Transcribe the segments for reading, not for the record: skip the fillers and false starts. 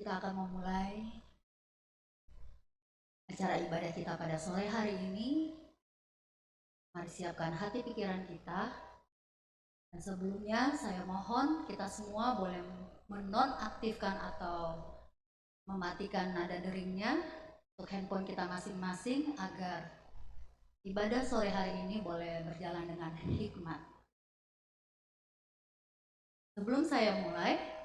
kita akan memulai acara ibadah kita pada sore hari ini. Mari siapkan hati pikiran kita. Dan sebelumnya saya mohon kita semua boleh menonaktifkan atau mematikan nada deringnya untuk handphone kita masing-masing agar ibadah sore hari ini boleh berjalan dengan hikmat. Sebelum saya mulai,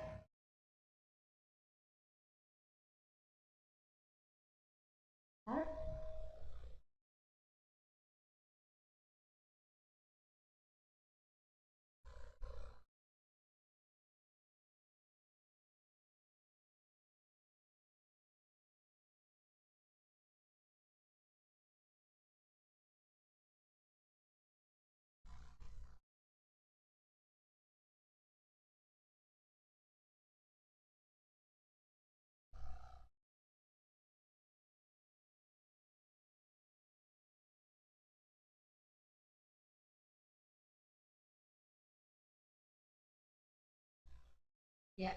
ya,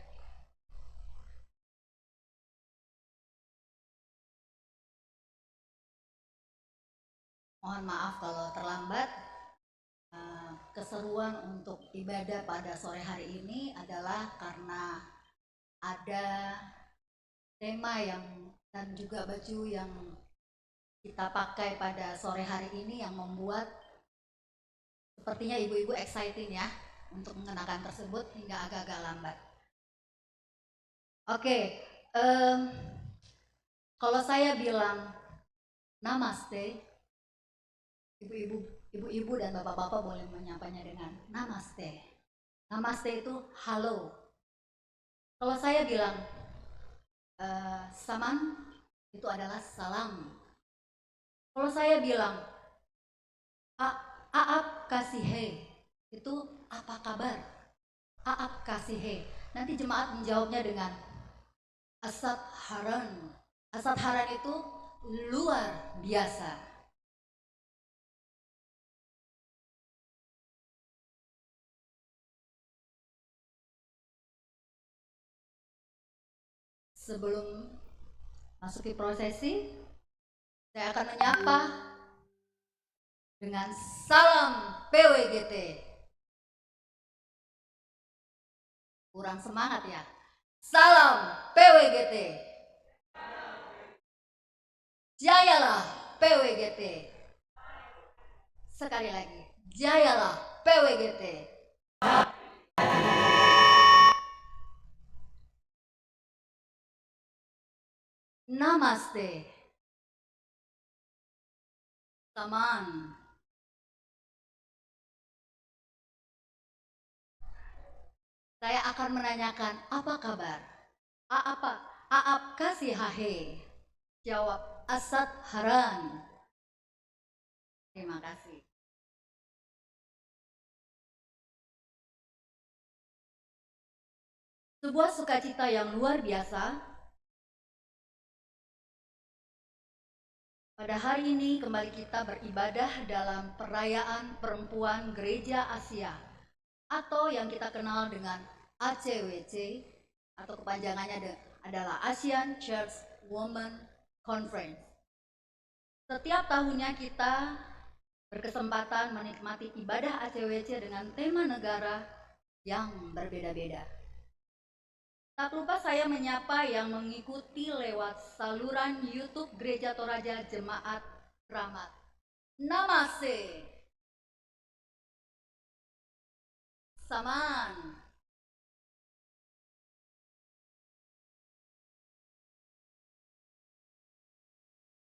mohon maaf kalau terlambat. Keseruan untuk ibadah pada sore hari ini adalah karena ada tema dan juga baju yang kita pakai pada sore hari ini yang membuat sepertinya ibu-ibu exciting ya untuk mengenakan tersebut hingga agak-agak lambat. Oke, kalau saya bilang namaste, ibu-ibu dan bapak-bapak boleh menyapanya dengan namaste. Namaste itu halo. Kalau saya bilang saman, itu adalah salam. Kalau saya bilang aap kasih he, itu apa kabar? Aap kasih he. Nanti jemaat menjawabnya dengan asad haran. Asad haran itu luar biasa. Sebelum masuki prosesi, saya akan menyapa dengan salam PWGT. Kurang semangat ya. Salam PWGT. Jayalah PWGT. Sekali lagi, jayalah PWGT. Namaste. Saman. Saya akan menanyakan apa kabar? Aap kasih hahe. Jawab asad haran. Terima kasih. Sebuah sukacita yang luar biasa. Pada hari ini kembali kita beribadah dalam perayaan Perempuan Gereja Asia atau yang kita kenal dengan ACWC atau kepanjangannya adalah Asian Church Women Conference. Setiap tahunnya kita berkesempatan menikmati ibadah ACWC dengan tema negara yang berbeda-beda. Tak lupa saya menyapa yang mengikuti lewat saluran YouTube Gereja Toraja Jemaat Kramat. Namaste. Saman.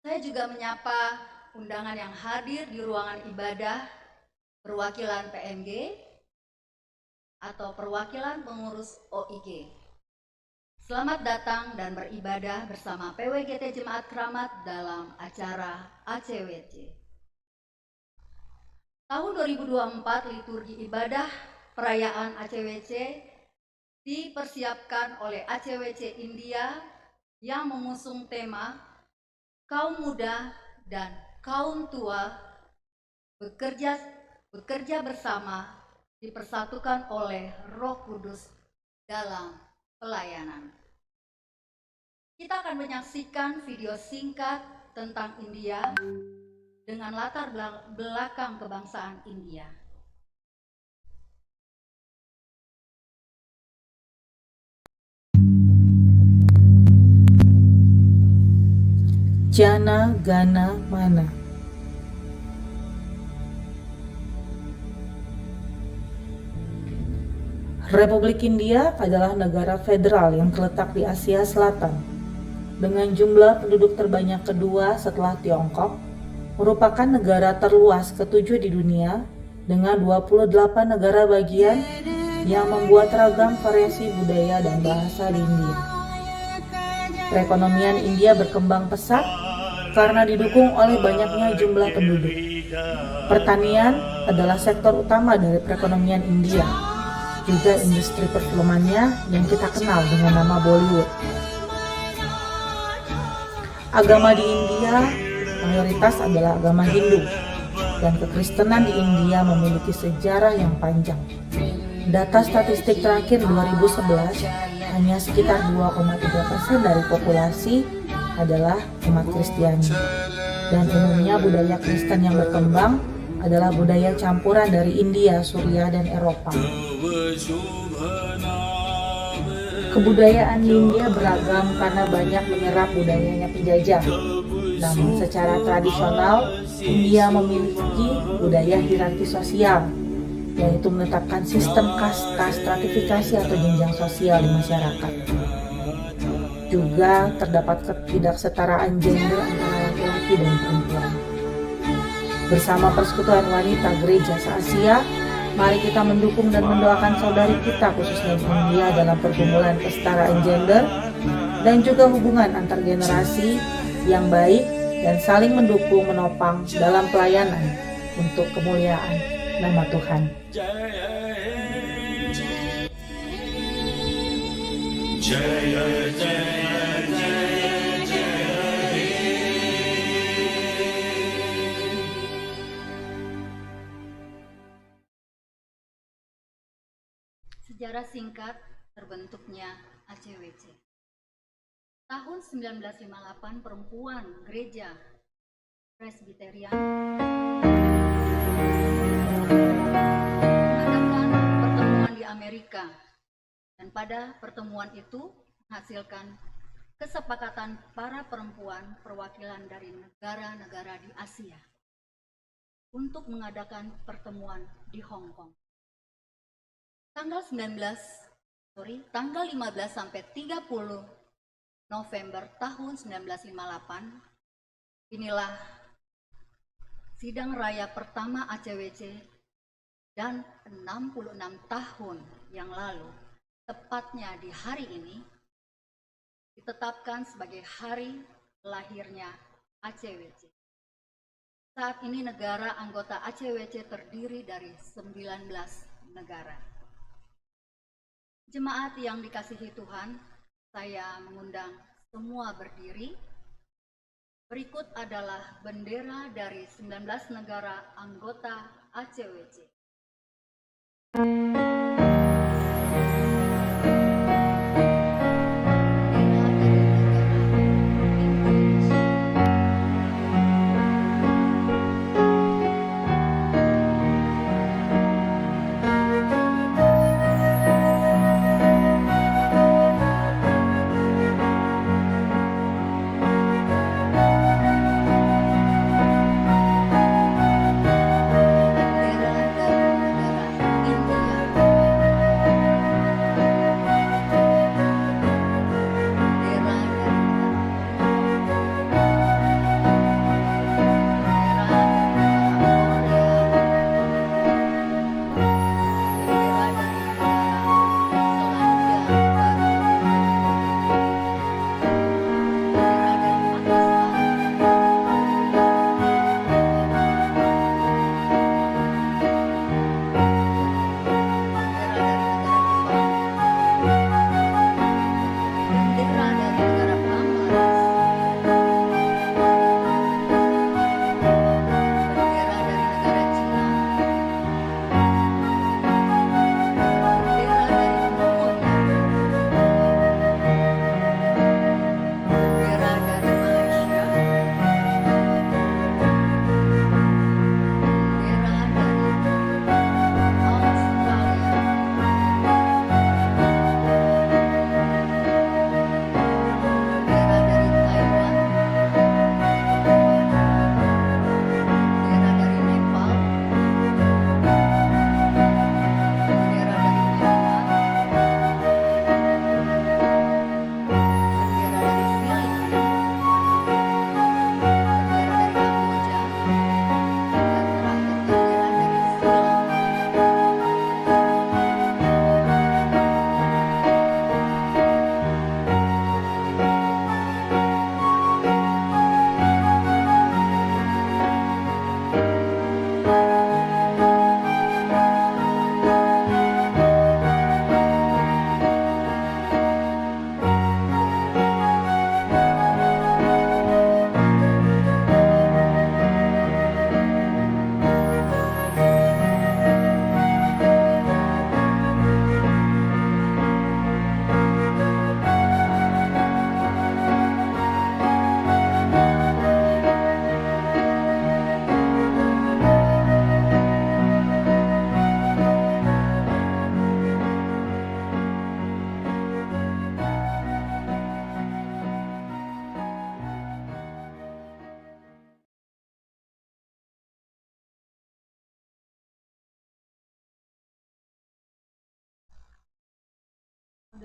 Saya juga menyapa undangan yang hadir di ruangan ibadah perwakilan PMG atau perwakilan pengurus OIG. Selamat datang dan beribadah bersama PWGT Jemaat Kramat dalam acara ACWC. Tahun 2024 liturgi ibadah perayaan ACWC dipersiapkan oleh ACWC India yang mengusung tema kaum muda dan kaum tua bekerja bersama dipersatukan oleh Roh Kudus dalam pelayanan. Kita akan menyaksikan video singkat tentang India dengan latar belakang kebangsaan India. Jana Gana Mana. Republik India adalah negara federal yang terletak di Asia Selatan. Dengan jumlah penduduk terbanyak kedua setelah Tiongkok, merupakan negara terluas ketujuh di dunia dengan 28 negara bagian yang membuat ragam variasi budaya dan bahasa di India. Perekonomian India berkembang pesat karena didukung oleh banyaknya jumlah penduduk. Pertanian adalah sektor utama dari perekonomian India, juga industri perfilmannya yang kita kenal dengan nama Bollywood. Agama di India mayoritas adalah agama Hindu, dan kekristenan di India memiliki sejarah yang panjang. Data statistik terakhir 2011, hanya sekitar 2,3% dari populasi adalah umat Kristiani. Dan umumnya budaya Kristen yang berkembang adalah budaya campuran dari India, Suriah, dan Eropa. Kebudayaan di India beragam karena banyak menyerap budayanya penjajah. Namun secara tradisional, India memiliki budaya hierarki sosial, yaitu menetapkan sistem kasta stratifikasi atau jenjang sosial di masyarakat. Juga terdapat ketidaksetaraan gender antara laki-laki dan perempuan. Bersama Persekutuan Wanita Gereja se-Asia, mari kita mendukung dan mendoakan saudari kita khususnya di India dalam pergumulan kesetaraan gender dan juga hubungan antar generasi yang baik dan saling mendukung menopang dalam pelayanan untuk kemuliaan nama Tuhan. Sejarah singkat terbentuknya ACWC. Tahun 1958 perempuan gereja Presbyterian mengadakan pertemuan di Amerika, dan pada pertemuan itu menghasilkan kesepakatan para perempuan perwakilan dari negara-negara di Asia untuk mengadakan pertemuan di Hong Kong. Tanggal 15 sampai 30 November tahun 1958, inilah sidang raya pertama ACWC, dan 66 tahun yang lalu, tepatnya di hari ini, ditetapkan sebagai hari lahirnya ACWC. Saat ini negara anggota ACWC terdiri dari 19 negara. Jemaat yang dikasihi Tuhan, saya mengundang semua berdiri. Berikut adalah bendera dari 19 negara anggota ACWC. India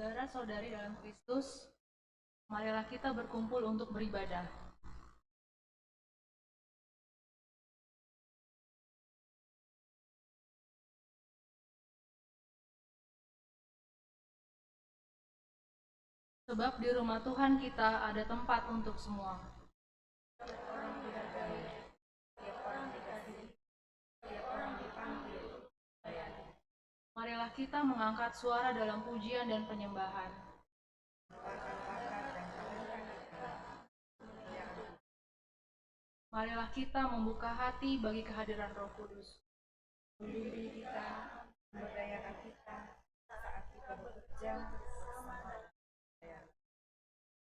Saudara-saudari dalam Kristus, marilah kita berkumpul untuk beribadah. Sebab di rumah Tuhan kita ada tempat untuk semua. Marilah kita mengangkat suara dalam pujian dan penyembahan. Marilah kita membuka hati bagi kehadiran Roh Kudus. Membimbing kita, memberdayakan kita saat kita bekerja bersama.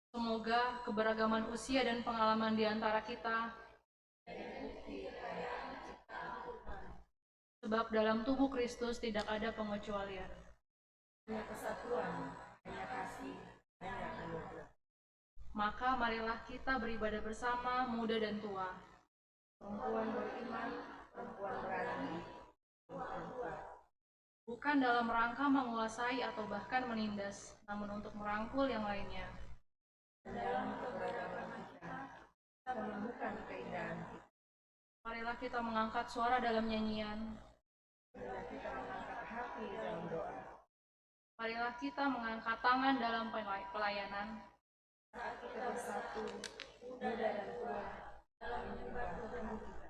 Semoga keberagaman usia dan pengalaman di antara kita, sebab dalam tubuh Kristus tidak ada pengecualian. Hanya kesatuan, hanya kasih, hanya anugerah. Maka marilah kita beribadah bersama, muda dan tua. Perempuan beriman, perempuan berani, perempuan kuat. Bukan dalam rangka menguasai atau bahkan menindas, namun untuk merangkul yang lainnya. Dan dalam keberagaman kita menemukan keindahan kita. Marilah kita mengangkat suara dalam nyanyian. Marilah kita mengangkat hati dalam doa. Marilah kita mengangkat tangan dalam pelayanan. Saat kita bersatu, muda dan tua, dalam menyembah Tuhan kita.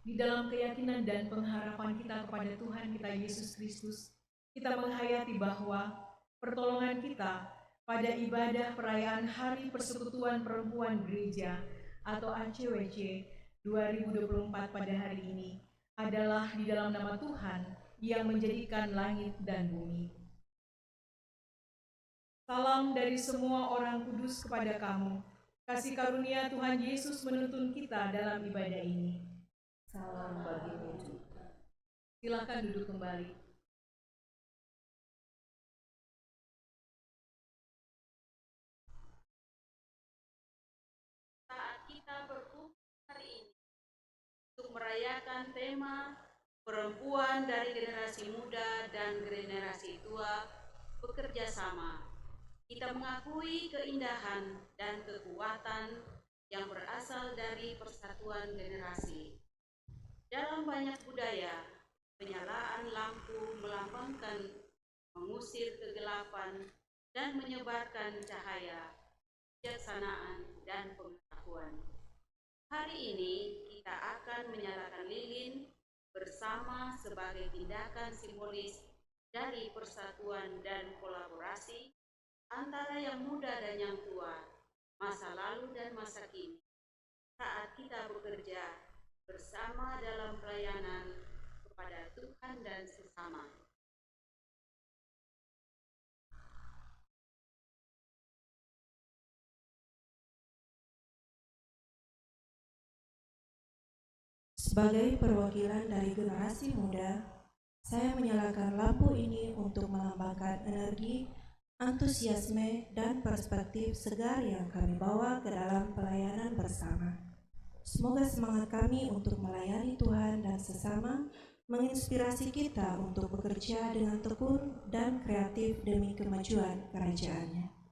Di dalam keyakinan dan pengharapan kita kepada Tuhan kita Yesus Kristus, kita menghayati bahwa pertolongan kita pada ibadah perayaan Hari Persekutuan Perempuan Gereja atau ACWC 2024 pada hari ini adalah di dalam nama Tuhan yang menjadikan langit dan bumi. Salam dari semua orang kudus kepada kamu. Kasih karunia Tuhan Yesus menuntun kita dalam ibadah ini. Salam bagimu juga. Silakan duduk kembali. merayakan tema perempuan dari generasi muda dan generasi tua bekerja sama. Kita mengakui keindahan dan kekuatan yang berasal dari persatuan generasi. Dalam banyak budaya, penyalaan lampu melambangkan mengusir kegelapan dan menyebarkan cahaya, kebijaksanaan, dan pengetahuan. Hari ini kita akan menyalakan lilin bersama sebagai tindakan simbolis dari persatuan dan kolaborasi antara yang muda dan yang tua, masa lalu dan masa kini, saat kita bekerja bersama dalam pelayanan kepada Tuhan dan sesama. Sebagai perwakilan dari generasi muda, saya menyalakan lampu ini untuk melambangkan energi, antusiasme, dan perspektif segar yang kami bawa ke dalam pelayanan bersama. Semoga semangat kami untuk melayani Tuhan dan sesama menginspirasi kita untuk bekerja dengan tekun dan kreatif demi kemajuan kerajaan-Nya.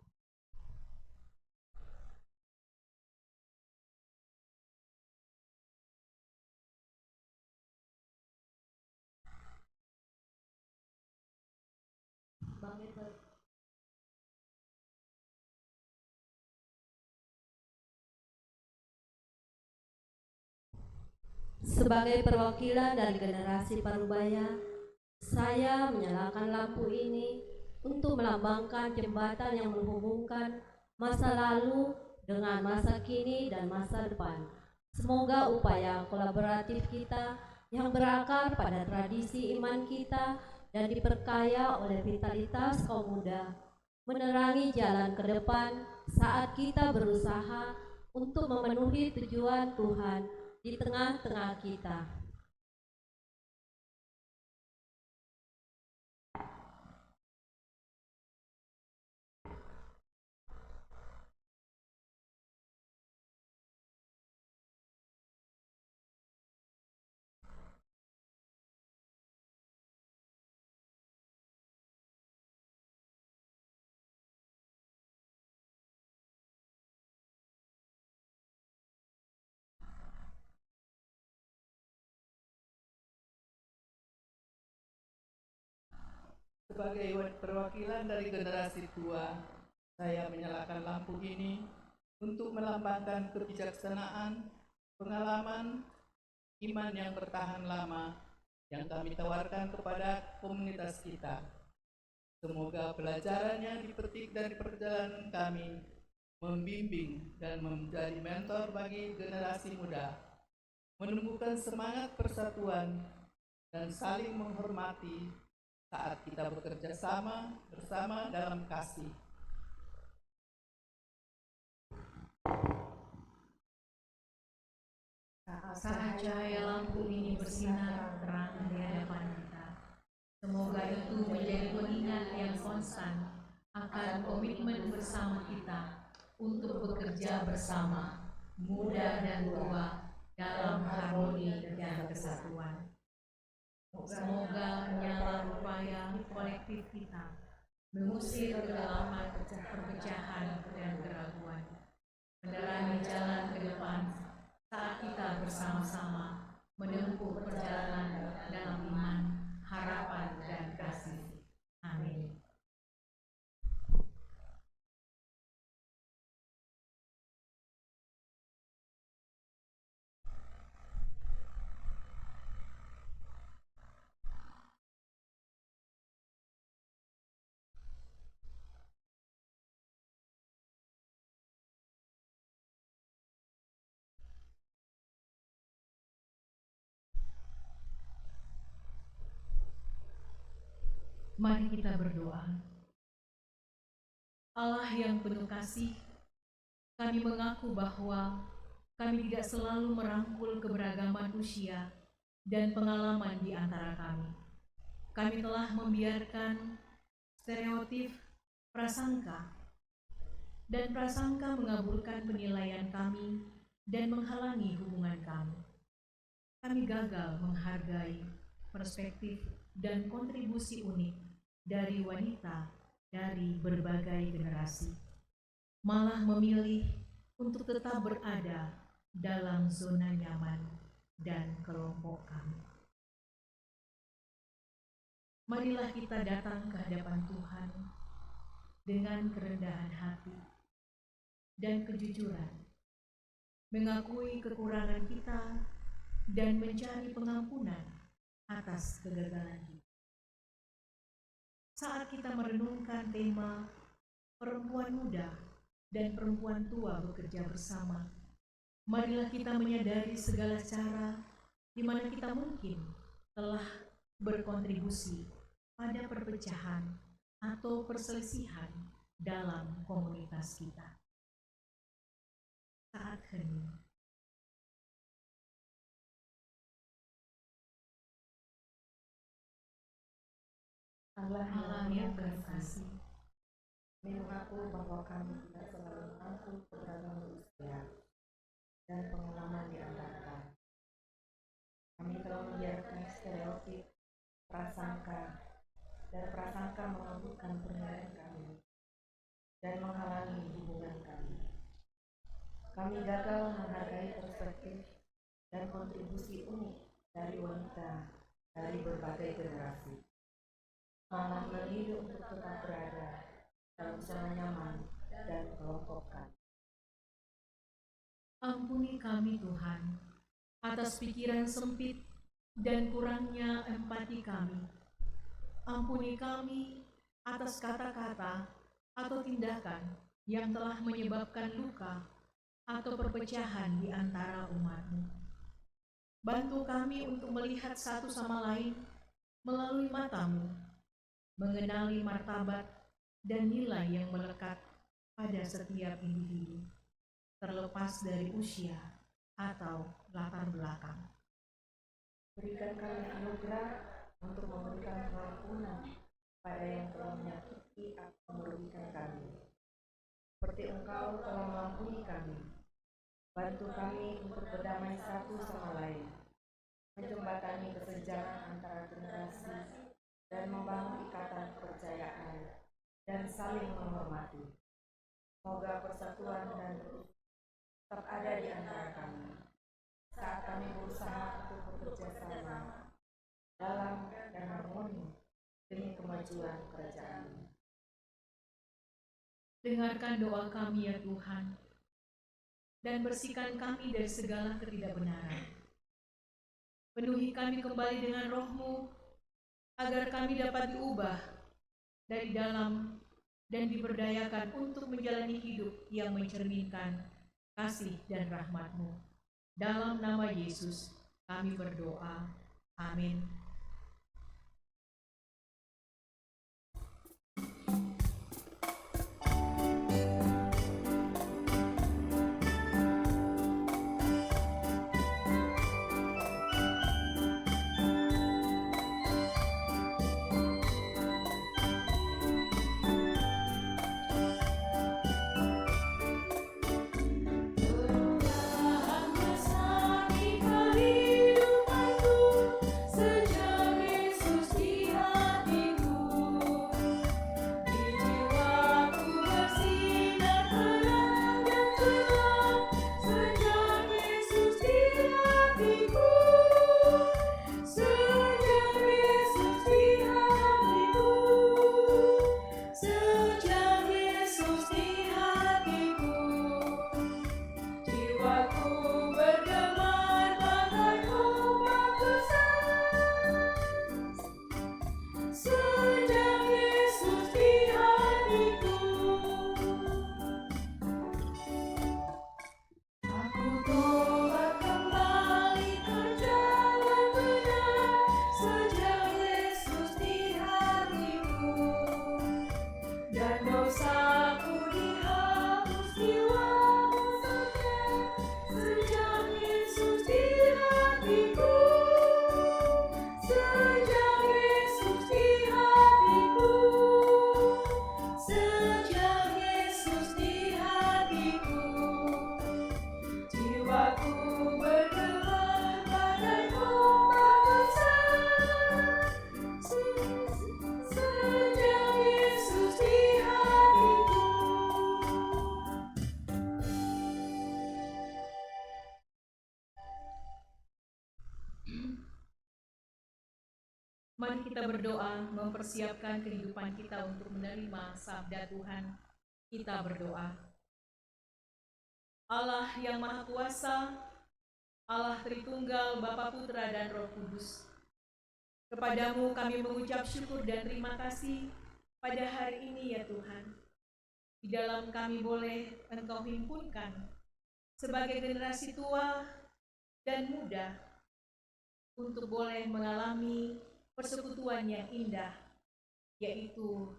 Sebagai perwakilan dari generasi Parubaya, saya menyalakan lampu ini untuk melambangkan jembatan yang menghubungkan masa lalu dengan masa kini dan masa depan. Semoga upaya kolaboratif kita yang berakar pada tradisi iman kita dan diperkaya oleh vitalitas kaum muda menerangi jalan ke depan saat kita berusaha untuk memenuhi tujuan Tuhan di tengah-tengah kita. Sebagai perwakilan dari generasi tua, saya menyalakan lampu ini untuk melambangkan kebijaksanaan, pengalaman, iman yang bertahan lama yang kami tawarkan kepada komunitas kita. Semoga pelajaran yang dipetik dari perjalanan kami membimbing dan menjadi mentor bagi generasi muda, menumbuhkan semangat persatuan dan saling menghormati saat kita bekerja sama bersama dalam kasih. Saat cahaya lampu ini bersinar terang di hadapan kita, semoga itu menjadi pengingat yang konstan akan komitmen bersama kita untuk bekerja bersama, muda dan tua, dalam harmoni dan kesatuan. Semoga menyala upaya kolektif kita mengusir kegelapan perpecahan dan keraguan, menerangi jalan ke depan saat kita bersama-sama menempuh perjalanan dalam iman, harapan, dan kasih. Amin. Mari kita berdoa. Allah yang penuh kasih, kami mengaku bahwa kami tidak selalu merangkul keberagaman usia dan pengalaman di antara kami. Kami telah membiarkan stereotip, prasangka, dan prasangka mengaburkan penilaian kami dan menghalangi hubungan kami. kami gagal menghargai perspektif dan kontribusi unik dari wanita dari berbagai generasi, malah memilih untuk tetap berada dalam zona nyaman dan kelompok kami. Marilah kita datang ke hadapan Tuhan dengan kerendahan hati dan kejujuran, mengakui kekurangan kita dan mencari pengampunan atas kegagalan kita. Saat kita merenungkan tema perempuan muda dan perempuan tua bekerja bersama, marilah kita menyadari segala cara di mana kita mungkin telah berkontribusi pada perpecahan atau perselisihan dalam komunitas kita. Saat hening. Allah yang berkasih, mengaku bahwa kami tidak selalu mampu beragam usia dan pengalaman di antara kami. Kami telah membiarkan stereotip, prasangka, dan prasangka menentukan penilaian kami dan menghalangi hubungan kami. Kami gagal menghargai perspektif dan kontribusi unik dari wanita dari berbagai generasi, malah memilih untuk tetap berada dalam zona nyaman dan kelompok kami. Ampuni kami Tuhan atas pikiran sempit dan kurangnya empati kami. Ampuni kami atas kata-kata atau tindakan yang telah menyebabkan luka atau perpecahan di antara umat-Mu. Bantu kami untuk melihat satu sama lain melalui mata-Mu, mengenali martabat dan nilai yang melekat pada setiap individu, terlepas dari usia atau latar belakang. Berikan kami anugerah untuk memberikan pengampunan pada yang telah menyakiti atau merugikan kami, seperti Engkau telah mengampuni kami. Bantu kami untuk berdamai satu sama lain, menjembatani kesenjangan antara generasi, dan membangun ikatan kepercayaan dan saling menghormati. Semoga persatuan dan tetap ada di antara kami saat kami berusaha untuk bekerja sama dalam dan harmoni demi kemajuan kerajaan. Dengarkan doa kami ya Tuhan, dan bersihkan kami dari segala ketidakbenaran. Penuhi kami kembali dengan Roh-Mu, agar kami dapat diubah dari dalam dan diberdayakan untuk menjalani hidup yang mencerminkan kasih dan rahmat-Mu. Dalam nama Yesus kami berdoa. Amin. Perubahan besar di kehidupanku sejak Mari kita berdoa mempersiapkan kehidupan kita untuk menerima sabda Tuhan. Kita berdoa. Allah yang Maha Kuasa, Allah Tritunggal, Bapa, Putra, dan Roh Kudus. Kepadamu kami mengucap syukur dan terima kasih pada hari ini ya Tuhan. Di dalam kami boleh Engkau himpunkan sebagai generasi tua dan muda untuk boleh mengalami persekutuan yang indah, yaitu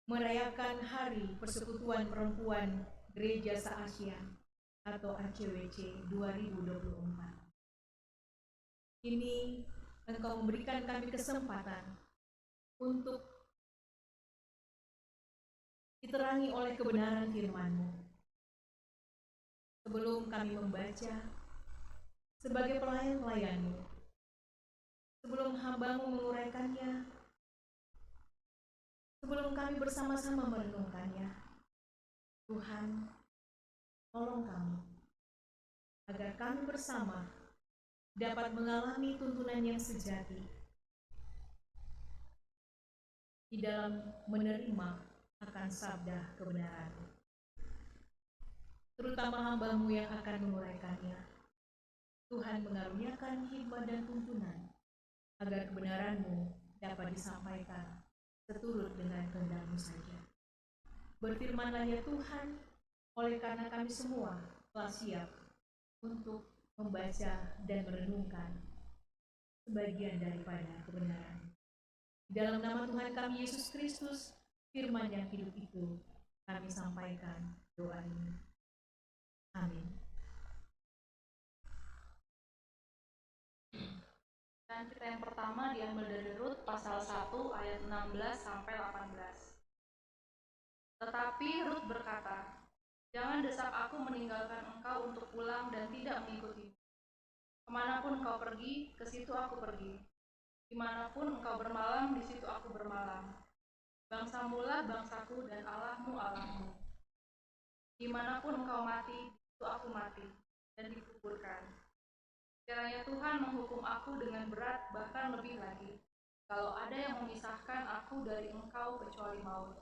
merayakan Hari Persekutuan Perempuan Gereja se-Asia atau ACWC 2024. Ini Engkau memberikan kami kesempatan untuk diterangi oleh kebenaran firman-Mu. Sebelum kami membaca, sebagai pelayan-pelayan-Mu, sebelum hamba-Mu menguraikannya, sebelum kami bersama-sama merenungkannya, Tuhan, tolong kami, agar kami bersama dapat mengalami tuntunan yang sejati di dalam menerima akan sabda kebenaran, terutama hamba-Mu yang akan menguraikannya. Tuhan mengaruniakan hikmat dan tuntunan, agar kebenaran-Mu dapat disampaikan seturut dengan kehendak-Mu saja. Berfirmanlah ya Tuhan, oleh karena kami semua telah siap untuk membaca dan merenungkan sebagian daripada kebenaran. Dalam nama Tuhan kami Yesus Kristus, firman yang hidup itu, kami sampaikan doa ini. Amin. Dan cerita yang pertama diambil dari Rut pasal 1 ayat 16 sampai 18. Tetapi Rut berkata, "Jangan desak aku meninggalkan engkau untuk pulang dan tidak mengikuti. Kemanapun engkau pergi, ke situ aku pergi. Dimanapun engkau bermalam, di situ aku bermalam. Bangsamulah bangsaku dan Allahmu Allahmu. Dimanapun engkau mati, di situ aku mati dan dikuburkan. Kiranya Tuhan menghukum aku dengan berat, bahkan lebih lagi, kalau ada yang memisahkan aku dari engkau kecuali maut."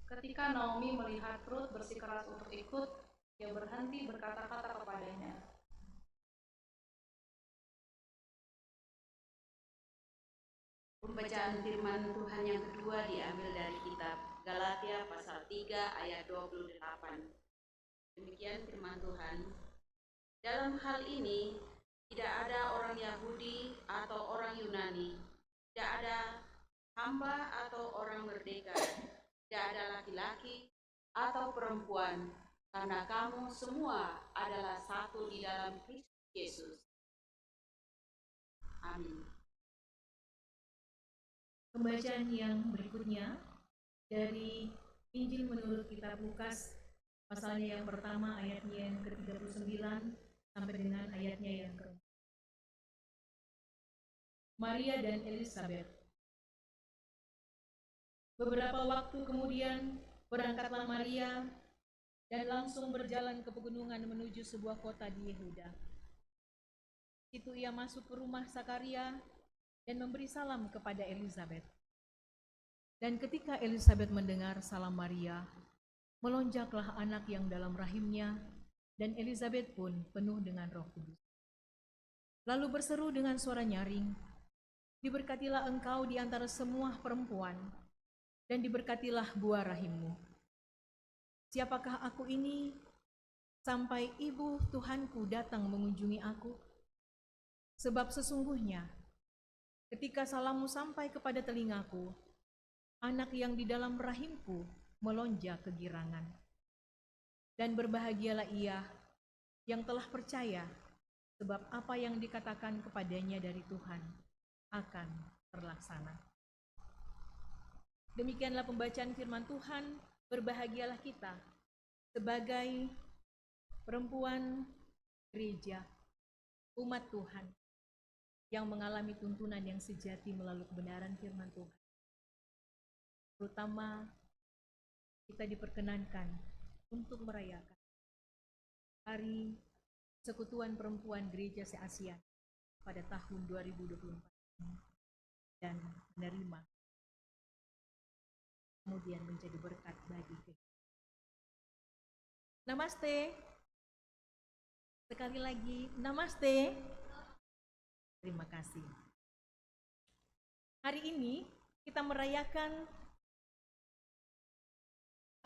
Ketika Naomi melihat Rut bersikeras untuk ikut, dia berhenti berkata-kata kepadanya. Pembacaan firman Tuhan yang kedua diambil dari kitab Galatia pasal 3 ayat 28. Demikian firman Tuhan. Dalam hal ini, tidak ada orang Yahudi atau orang Yunani, tidak ada hamba atau orang merdeka, tidak ada laki-laki atau perempuan, karena kamu semua adalah satu di dalam Kristus Yesus. Amin. Pembacaan yang berikutnya dari Injil menurut kitab Lukas, pasalnya yang pertama ayatnya yang ke-39 sampai dengan ayatnya yang ke-4. Maria dan Elizabeth. Beberapa waktu kemudian berangkatlah Maria dan langsung berjalan ke pegunungan menuju sebuah kota di Yehuda. Situ ia masuk ke rumah Sakaria dan memberi salam kepada Elizabeth. Dan ketika Elizabeth mendengar salam Maria, melonjaklah anak yang dalam rahimnya, dan Elizabeth pun penuh dengan Roh Kudus. Lalu berseru dengan suara nyaring, "Diberkatilah engkau di antara semua perempuan, dan diberkatilah buah rahimmu. Siapakah aku ini, sampai ibu Tuhanku datang mengunjungi aku? Sebab sesungguhnya, ketika salammu sampai kepada telingaku, anak yang di dalam rahimku melonjak kegirangan. Dan berbahagialah ia yang telah percaya, sebab apa yang dikatakan kepadanya dari Tuhan akan terlaksana." Demikianlah pembacaan firman Tuhan. Berbahagialah kita sebagai perempuan gereja, umat Tuhan, yang mengalami tuntunan yang sejati melalui kebenaran firman Tuhan. Terutama kita diperkenankan untuk merayakan Hari Persekutuan Perempuan Gereja se-Asia pada tahun 2024. dan menerima, kemudian menjadi berkat bagi kita. Namaste. Sekali lagi, namaste. Terima kasih. Hari ini kita merayakan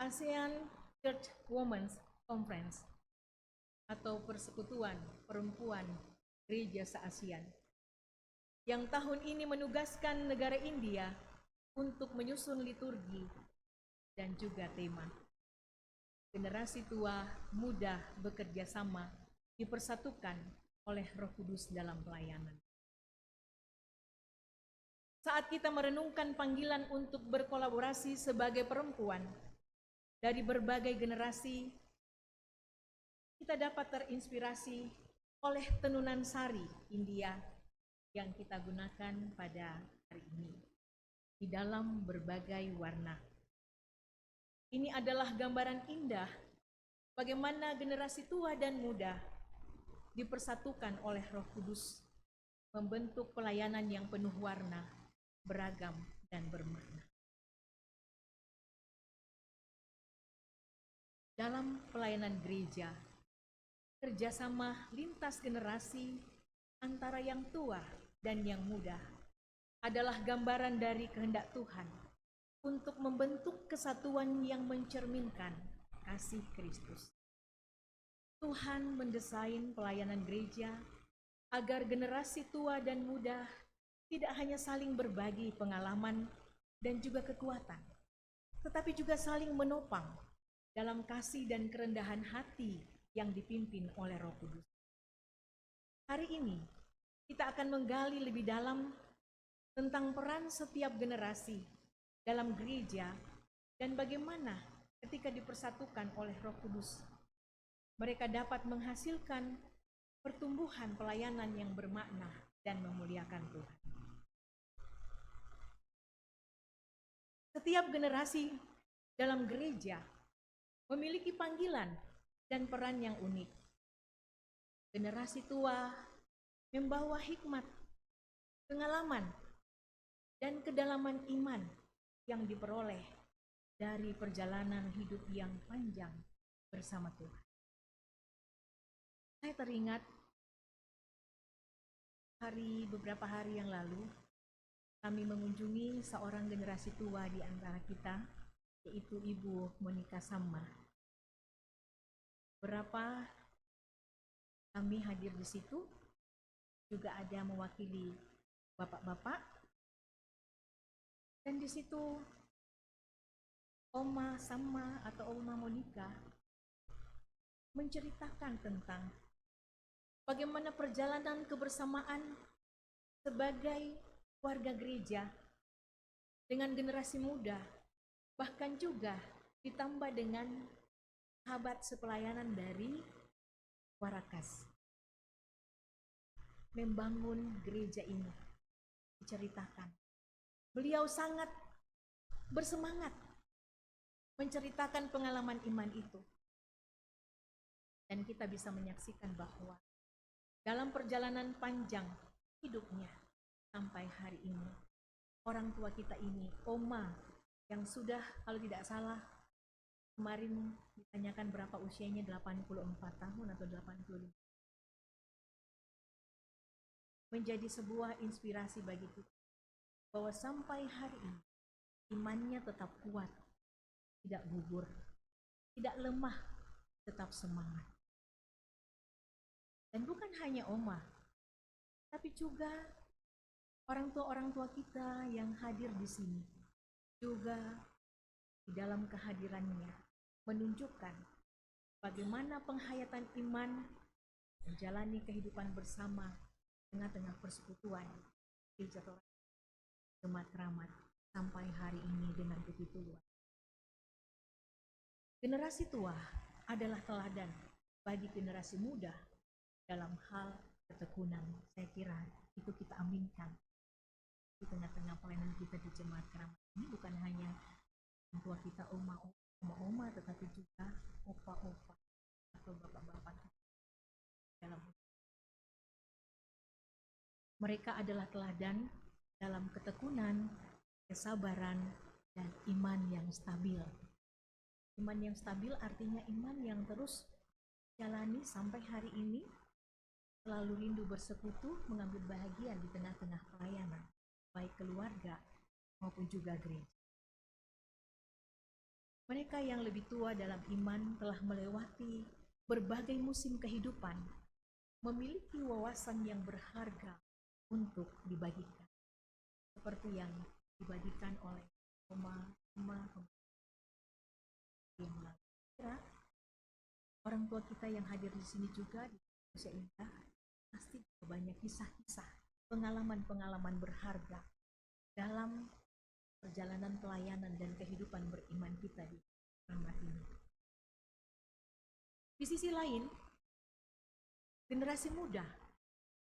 ASEAN Church Women's Conference atau Persekutuan Perempuan Gereja se-ASEAN yang tahun ini menugaskan negara India untuk menyusun liturgi dan juga tema. Generasi tua muda bekerja sama dipersatukan oleh Roh Kudus dalam pelayanan. Saat kita merenungkan panggilan untuk berkolaborasi sebagai perempuan dari berbagai generasi, kita dapat terinspirasi oleh tenunan sari India yang kita gunakan pada hari ini di dalam berbagai warna. Ini adalah gambaran indah bagaimana generasi tua dan muda dipersatukan oleh Roh Kudus membentuk pelayanan yang penuh warna, beragam, dan bermakna. Dalam pelayanan gereja, kerjasama lintas generasi antara yang tua dan yang muda adalah gambaran dari kehendak Tuhan untuk membentuk kesatuan yang mencerminkan kasih Kristus. Tuhan mendesain pelayanan gereja agar generasi tua dan muda tidak hanya saling berbagi pengalaman dan juga kekuatan, tetapi juga saling menopang dalam kasih dan kerendahan hati yang dipimpin oleh Roh Kudus. Hari ini kita akan menggali lebih dalam tentang peran setiap generasi dalam gereja dan bagaimana ketika dipersatukan oleh Roh Kudus, mereka dapat menghasilkan pertumbuhan pelayanan yang bermakna dan memuliakan Tuhan. Setiap generasi dalam gereja memiliki panggilan dan peran yang unik. Generasi tua membawa hikmat, pengalaman, dan kedalaman iman yang diperoleh dari perjalanan hidup yang panjang bersama Tuhan. Saya teringat beberapa hari yang lalu, kami mengunjungi seorang generasi tua di antara kita, yaitu Ibu Monika Sama. Berapa kami hadir di situ, juga ada mewakili bapak-bapak, dan di situ Oma Sama atau Oma Monika menceritakan tentang bagaimana perjalanan kebersamaan sebagai warga gereja dengan generasi muda, bahkan juga ditambah dengan sahabat sepelayanan dari Warakas. Membangun gereja ini diceritakan. Beliau sangat bersemangat menceritakan pengalaman iman itu. Dan kita bisa menyaksikan bahwa dalam perjalanan panjang hidupnya sampai hari ini, orang tua kita ini, Oma, yang sudah kalau tidak salah kemarin ditanyakan berapa usianya, 84 tahun atau 85, menjadi sebuah inspirasi bagi kita bahwa sampai hari ini imannya tetap kuat, tidak gugur, tidak lemah, tetap semangat. Dan bukan hanya Oma, tapi juga orang tua kita yang hadir di sini juga di dalam kehadirannya menunjukkan bagaimana penghayatan iman menjalani kehidupan bersama tengah-tengah persekutuan Gereja Torah Jemaat Keramat sampai hari ini dengan begitu luas. Generasi tua adalah teladan bagi generasi muda dalam hal ketekunan. Saya kira itu kita aminkan di tengah-tengah pelayanan kita di Jemaat Keramat ini, bukan hanya orang tua kita oma, tetapi juga opa-opa atau bapak-bapak dalam mereka adalah teladan dalam ketekunan, kesabaran, dan iman yang stabil. Iman yang stabil artinya iman yang terus jalani sampai hari ini, selalu rindu bersekutu, mengambil bahagian di tengah-tengah pelayanan, baik keluarga maupun juga gereja. Mereka yang lebih tua dalam iman telah melewati berbagai musim kehidupan, memiliki wawasan yang berharga untuk dibagikan, seperti yang dibagikan oleh orang tua kita yang hadir di sini juga di usia indah pasti banyak kisah-kisah, pengalaman-pengalaman berharga dalam perjalanan pelayanan dan kehidupan beriman kita di rahmat ini. Di sisi lain, generasi muda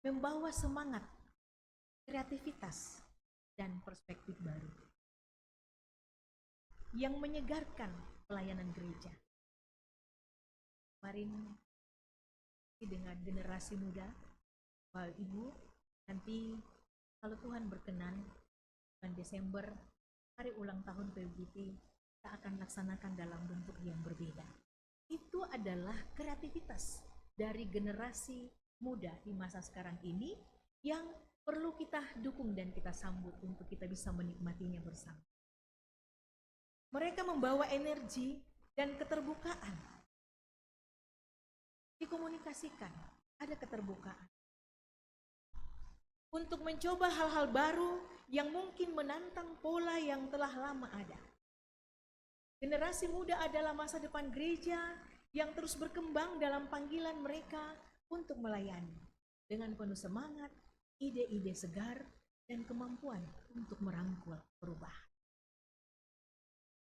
membawa semangat, kreativitas, dan perspektif baru yang menyegarkan pelayanan gereja. Kemarin dengan generasi muda, Bapak Ibu, nanti kalau Tuhan berkenan, bulan Desember, hari ulang tahun PUGT, kita akan laksanakan dalam bentuk yang berbeda. Itu adalah kreativitas dari generasi muda di masa sekarang ini yang perlu kita dukung dan kita sambut untuk kita bisa menikmatinya bersama. Mereka membawa energi dan keterbukaan. Dikomunikasikan, ada keterbukaan. Untuk mencoba hal-hal baru yang mungkin menantang pola yang telah lama ada. Generasi muda adalah masa depan gereja yang terus berkembang dalam panggilan mereka untuk melayani dengan penuh semangat, ide-ide segar, dan kemampuan untuk merangkul perubahan.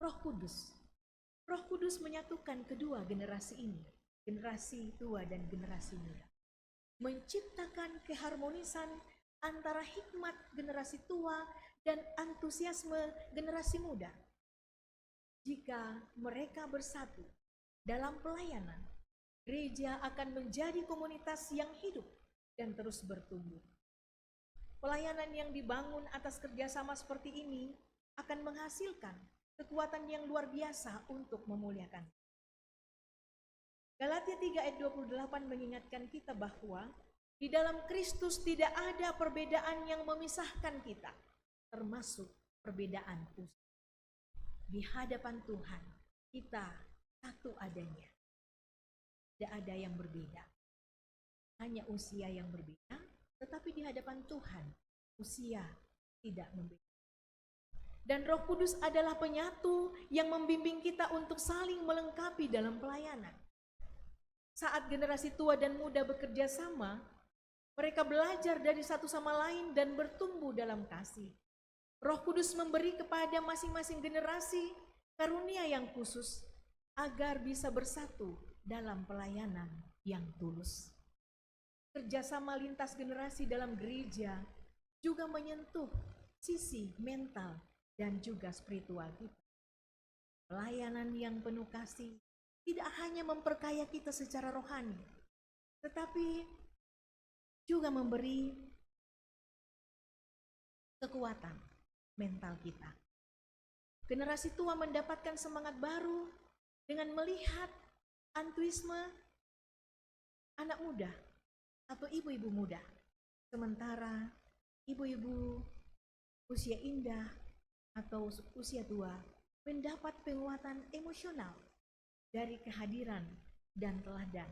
Roh Kudus menyatukan kedua generasi ini, generasi tua dan generasi muda, menciptakan keharmonisan antara hikmat generasi tua dan antusiasme generasi muda. Jika mereka bersatu dalam pelayanan, gereja akan menjadi komunitas yang hidup dan terus bertumbuh. Pelayanan yang dibangun atas kerjasama seperti ini akan menghasilkan kekuatan yang luar biasa untuk memuliakan. Galatia 3 ayat 28 mengingatkan kita bahwa di dalam Kristus tidak ada perbedaan yang memisahkan kita, termasuk perbedaan usia. Di hadapan Tuhan, kita satu adanya. Tidak ada yang berbeda. Hanya usia yang berbeda, tetapi di hadapan Tuhan, usia tidak membeda. Dan Roh Kudus adalah penyatu yang membimbing kita untuk saling melengkapi dalam pelayanan. Saat generasi tua dan muda bekerja sama, mereka belajar dari satu sama lain dan bertumbuh dalam kasih. Roh Kudus memberi kepada masing-masing generasi karunia yang khusus agar bisa bersatu dalam pelayanan yang tulus. Kerjasama lintas generasi dalam gereja juga menyentuh sisi mental dan juga spiritual kita. Pelayanan yang penuh kasih tidak hanya memperkaya kita secara rohani, tetapi juga memberi kekuatan mental kita. Generasi tua mendapatkan semangat baru dengan melihat antuisme anak muda atau ibu-ibu muda. Sementara ibu-ibu usia indah atau usia tua mendapat penguatan emosional dari kehadiran dan teladan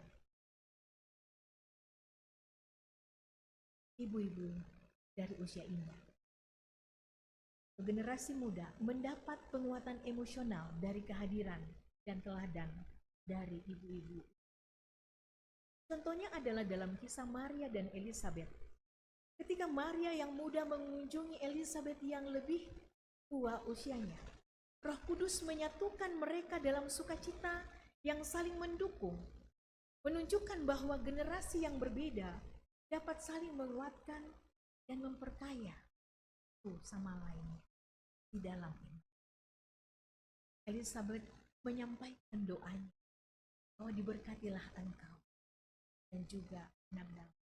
ibu-ibu dari usia indah. Generasi muda mendapat penguatan emosional dari kehadiran dan teladan dari ibu-ibu. Contohnya adalah dalam kisah Maria dan Elizabeth. Ketika Maria yang muda mengunjungi Elizabeth yang lebih tua usianya, Roh Kudus menyatukan mereka dalam sukacita yang saling mendukung, menunjukkan bahwa generasi yang berbeda dapat saling menguatkan dan memperkaya satu sama lainnya di dalam ini. Elizabeth menyampaikan doanya bahwa diberkatilah engkau dan juga anak-anak.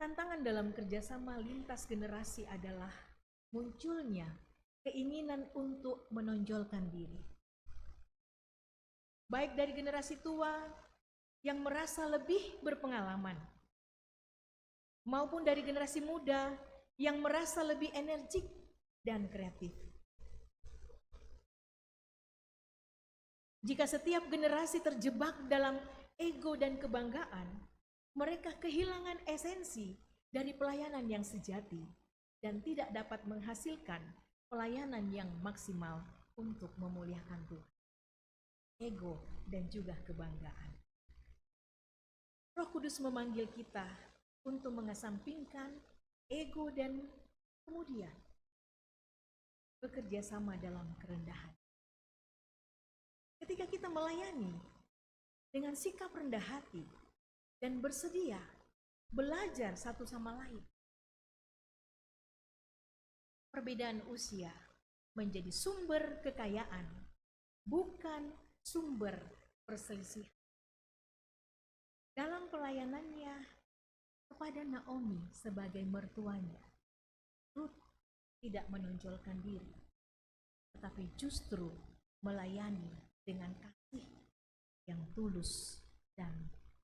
Tantangan dalam kerjasama lintas generasi adalah munculnya keinginan untuk menonjolkan diri. Baik dari generasi tua yang merasa lebih berpengalaman, maupun dari generasi muda yang merasa lebih energik dan kreatif. Jika setiap generasi terjebak dalam ego dan kebanggaan, mereka kehilangan esensi dari pelayanan yang sejati dan tidak dapat menghasilkan pelayanan yang maksimal untuk memuliakan Tuhan. Ego dan juga kebanggaan. Roh Kudus memanggil kita untuk mengesampingkan ego dan kemudian bekerja sama dalam kerendahan. Ketika kita melayani dengan sikap rendah hati dan bersedia belajar satu sama lain, perbedaan usia menjadi sumber kekayaan, bukan sumber perselisihan. Dalam pelayanannya kepada Naomi sebagai mertuanya, Ruth tidak menonjolkan diri, tetapi justru melayani dengan kasih yang tulus dan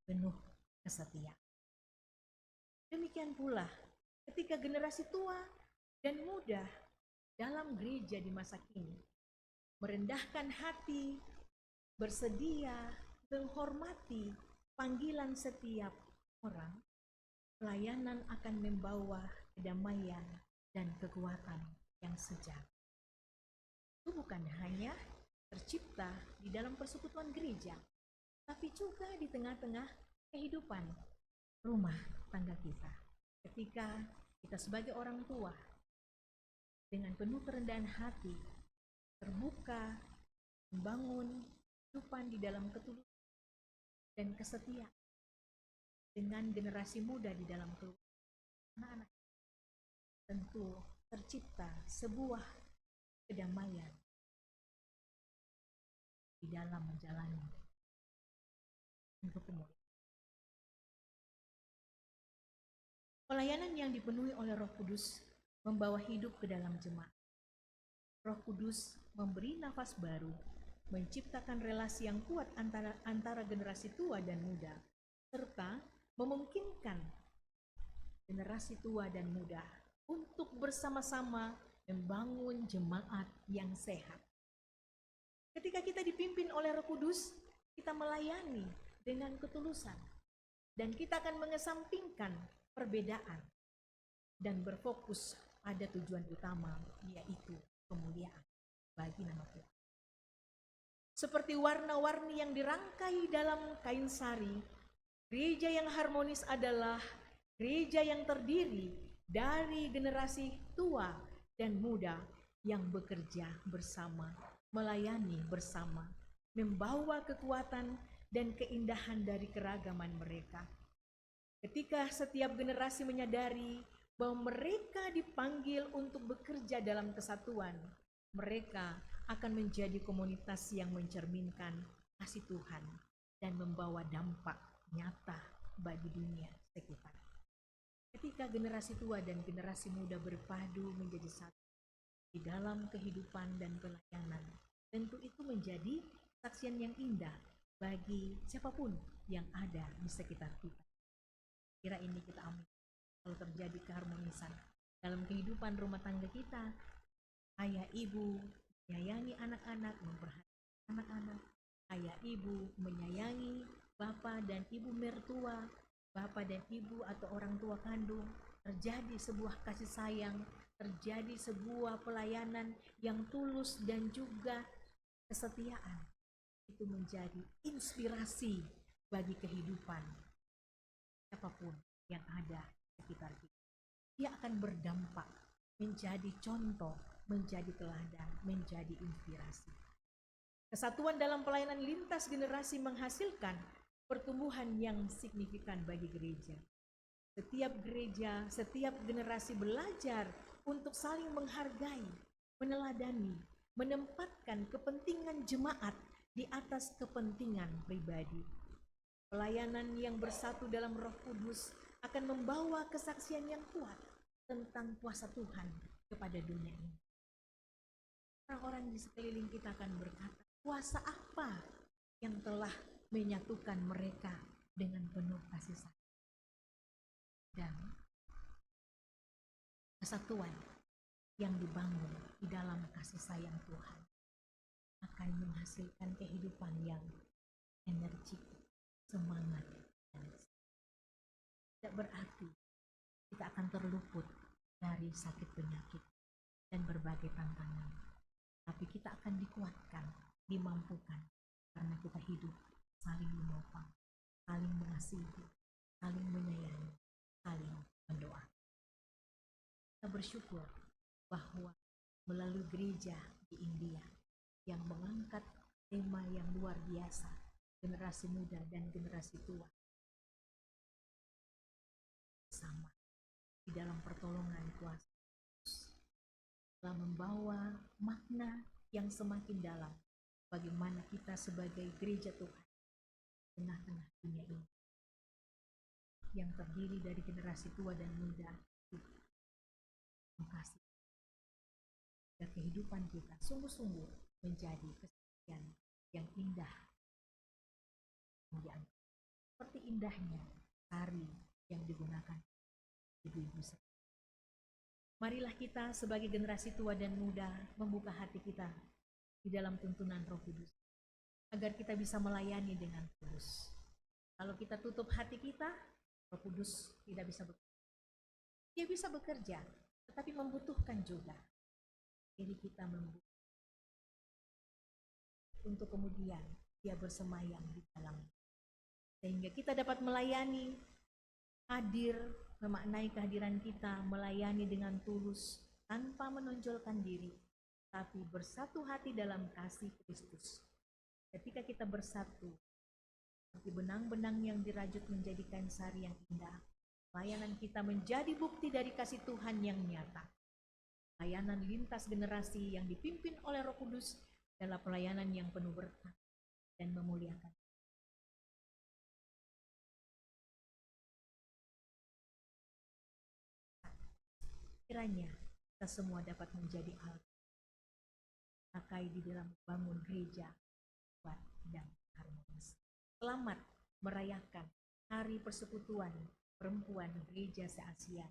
penuh kesetiaan. Demikian pula ketika generasi tua dan muda dalam gereja di masa kini merendahkan hati, bersedia menghormati panggilan setiap orang, pelayanan akan membawa kedamaian dan kekuatan yang sejati. Itu bukan hanya tercipta di dalam persekutuan gereja, tapi juga di tengah-tengah kehidupan rumah tangga kita. Ketika kita sebagai orang tua dengan penuh kerendahan hati, terbuka, membangun kehidupan di dalam ketulusan dan kesetiaan dengan generasi muda di dalam keluarga anak-anak, tentu tercipta sebuah kedamaian di dalam menjalani kemuliaan. Pelayanan yang dipenuhi oleh Roh Kudus membawa hidup ke dalam jemaat. Roh Kudus memberi nafas baru, menciptakan relasi yang kuat antara generasi tua dan muda, serta memungkinkan generasi tua dan muda untuk bersama-sama membangun jemaat yang sehat. Ketika kita dipimpin oleh Roh Kudus, kita melayani dengan ketulusan, dan kita akan mengesampingkan perbedaan dan berfokus pada tujuan utama, yaitu kemuliaan bagi nama Tuhan. Seperti warna-warni yang dirangkai dalam kain sari, gereja yang harmonis adalah gereja yang terdiri dari generasi tua dan muda yang bekerja bersama, melayani bersama, membawa kekuatan dan keindahan dari keragaman mereka. Ketika setiap generasi menyadari bahwa mereka dipanggil untuk bekerja dalam kesatuan, mereka akan menjadi komunitas yang mencerminkan kasih Tuhan dan membawa dampak nyata bagi dunia sekitar. Ketika generasi tua dan generasi muda berpadu menjadi satu di dalam kehidupan dan pelayanan, tentu itu menjadi saksian yang indah bagi siapapun yang ada di sekitar kita. Kira ini kita amin. Kalau terjadi keharmonisan dalam kehidupan rumah tangga kita, ayah ibu menyayangi anak-anak, memperhatikan anak-anak, ayah ibu menyayangi bapak dan ibu mertua, bapak dan ibu atau orang tua kandung, terjadi sebuah kasih sayang, terjadi sebuah pelayanan yang tulus dan juga kesetiaan. Itu menjadi inspirasi bagi kehidupan siapapun yang ada di sekitar kita. Dia akan berdampak, menjadi contoh, menjadi teladan, menjadi inspirasi. Kesatuan dalam pelayanan lintas generasi menghasilkan pertumbuhan yang signifikan bagi gereja. Setiap gereja, setiap generasi belajar untuk saling menghargai, meneladani, menempatkan kepentingan jemaat di atas kepentingan pribadi. Pelayanan yang bersatu dalam Roh Kudus akan membawa kesaksian yang kuat tentang kuasa Tuhan kepada dunia ini. Orang-orang di sekeliling kita akan berkata, kuasa apa yang telah menyatukan mereka dengan penuh kasih sayang? Dan kesatuan yang dibangun di dalam kasih sayang Tuhan akan menghasilkan kehidupan yang energik, semangat, dan tidak berarti kita akan terluput dari sakit penyakit dan berbagai tantangan, tapi kita akan dikuatkan, dimampukan, karena kita hidup saling menopang, saling mengasihi, saling menyayangi, saling mendoakan. Kita bersyukur bahwa melalui gereja di India yang mengangkat tema yang luar biasa, generasi muda dan generasi tua sama di dalam pertolongan kuasa Yesus, telah membawa makna yang semakin dalam bagaimana kita sebagai gereja Tuhan di tengah-tengah dunia ini yang terdiri dari generasi tua dan muda. Terima kasih. Dan kehidupan kita sungguh-sungguh menjadi kesaksian yang indah, seperti indahnya tari yang digunakan ibu-ibu. Marilah kita sebagai generasi tua dan muda membuka hati kita di dalam tuntunan Roh Kudus, agar kita bisa melayani dengan tulus. Kalau kita tutup hati kita, Roh Kudus tidak bisa bekerja. Dia bisa bekerja, tetapi membutuhkan juga diri kita membuka untuk kemudian dia bersemayam di dalam, sehingga kita dapat melayani, hadir, memaknai kehadiran kita, melayani dengan tulus tanpa menonjolkan diri, tapi bersatu hati dalam kasih Kristus. Ketika kita bersatu seperti benang-benang yang dirajut menjadi kain sari yang indah, layanan kita menjadi bukti dari kasih Tuhan yang nyata. Layanan lintas generasi yang dipimpin oleh Roh Kudus adalah pelayanan yang penuh berkah dan memuliakan. Kiranya kita semua dapat menjadi alat pakai di dalam bangun gereja kuat dan harmonis. Selamat merayakan Hari Persekutuan Perempuan Gereja se-Asia.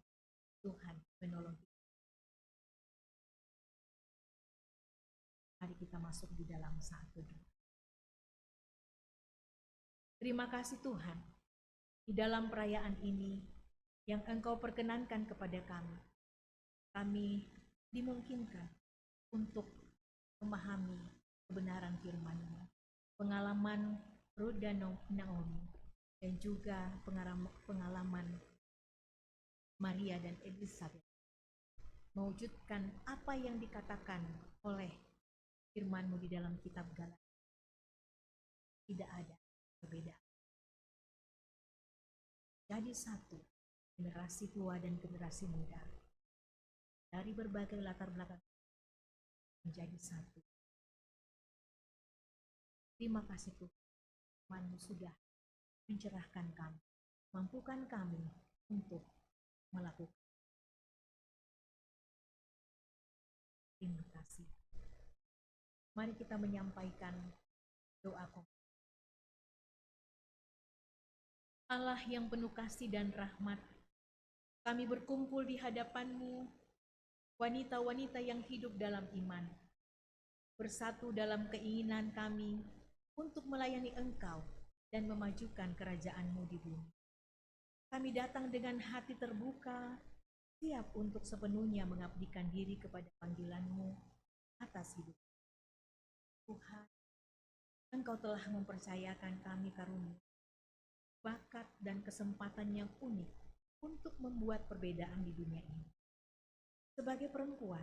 Tuhan menolong kita. Mari kita masuk di dalam satu doa. Terima kasih Tuhan, di dalam perayaan ini yang Engkau perkenankan kepada kami, kami dimungkinkan untuk memahami kebenaran firman-Mu, pengalaman Ruth dan Naomi, dan juga pengalaman Maria dan Elizabeth, mewujudkan apa yang dikatakan oleh firman-Mu di dalam kitab Galatia. Tidak ada perbedaan. Jadi satu, generasi tua dan generasi muda, dari berbagai latar belakang menjadi satu. Terima kasih Tuhan, firman-Mu sudah mencerahkan kami, mampukan kami untuk melakukan. Terima kasih. Mari kita menyampaikan doa. Allah yang penuh kasih dan rahmat, kami berkumpul di hadapan-Mu, wanita-wanita yang hidup dalam iman, bersatu dalam keinginan kami untuk melayani Engkau dan memajukan kerajaan-Mu di bumi. Kami datang dengan hati terbuka, siap untuk sepenuhnya mengabdikan diri kepada panggilan-Mu atas hidup. Tuhan, Engkau telah mempercayakan kami karunia, bakat dan kesempatan yang unik untuk membuat perbedaan di dunia ini. Sebagai perempuan,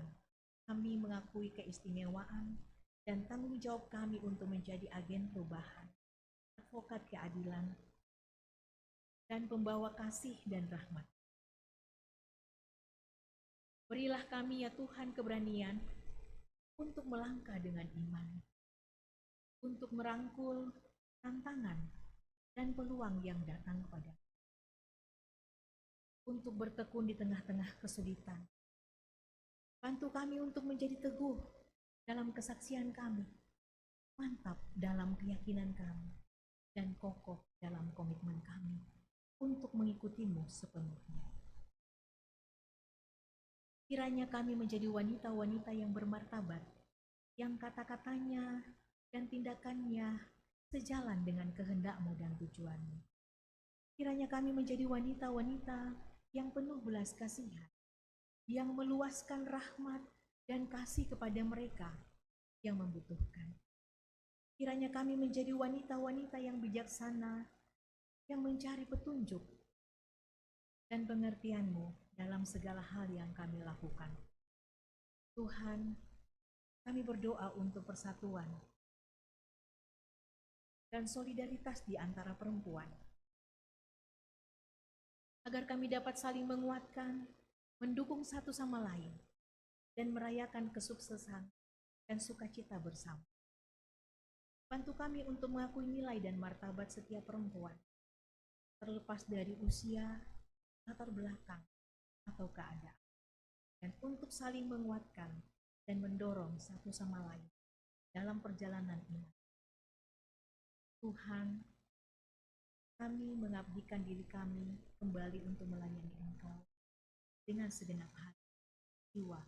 kami mengakui keistimewaan dan tanggung jawab kami untuk menjadi agen perubahan, advokat keadilan, dan pembawa kasih dan rahmat. Berilah kami ya Tuhan keberanian untuk melangkah dengan iman, untuk merangkul tantangan dan peluang yang datang kepada untuk bertekun di tengah-tengah kesulitan. Bantu kami untuk menjadi teguh dalam kesaksian kami, mantap dalam keyakinan kami, dan kokoh dalam komitmen kami untuk mengikutimu sepenuhnya. Kiranya kami menjadi wanita-wanita yang bermartabat, yang kata-katanya dan tindakannya sejalan dengan kehendak-Mu dan tujuan-Mu. Kiranya kami menjadi wanita-wanita yang penuh belas kasihan, yang meluaskan rahmat dan kasih kepada mereka yang membutuhkan. Kiranya kami menjadi wanita-wanita yang bijaksana, yang mencari petunjuk dan pengertian-Mu dalam segala hal yang kami lakukan. Tuhan, kami berdoa untuk persatuan dan solidaritas di antara perempuan, agar kami dapat saling menguatkan, mendukung satu sama lain, dan merayakan kesuksesan dan sukacita bersama. Bantu kami untuk mengakui nilai dan martabat setiap perempuan, terlepas dari usia, latar belakang, atau keadaan, dan untuk saling menguatkan dan mendorong satu sama lain dalam perjalanan iman. Tuhan, kami mengabdikan diri kami kembali untuk melayani Engkau dengan segenap hati, jiwa,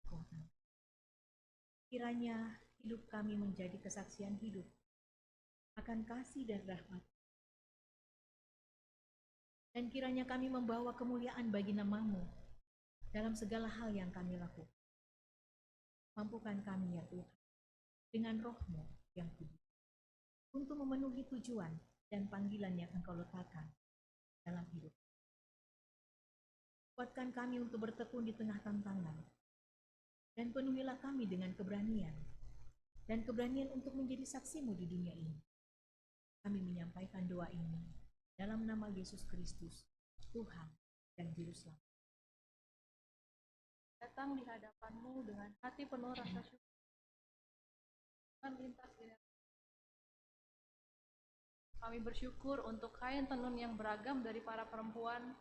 kekuatan. Kiranya hidup kami menjadi kesaksian hidup akan kasih dan rahmat. Dan kiranya kami membawa kemuliaan bagi nama-Mu dalam segala hal yang kami lakukan. Mampukan kami ya Tuhan, dengan roh-Mu yang kudus, untuk memenuhi tujuan dan panggilan yang Engkau letakkan dalam hidup. Kuatkan kami untuk bertekun di tengah tantangan, dan penuhilah kami dengan keberanian, dan keberanian untuk menjadi saksi-Mu di dunia ini. Kami menyampaikan doa ini dalam nama Yesus Kristus, Tuhan dan Juru Selamat. Datang di hadapan-Mu dengan hati penuh rasa syukur. Dengan lintas generasi. Kami bersyukur untuk kain tenun yang beragam dari para perempuan,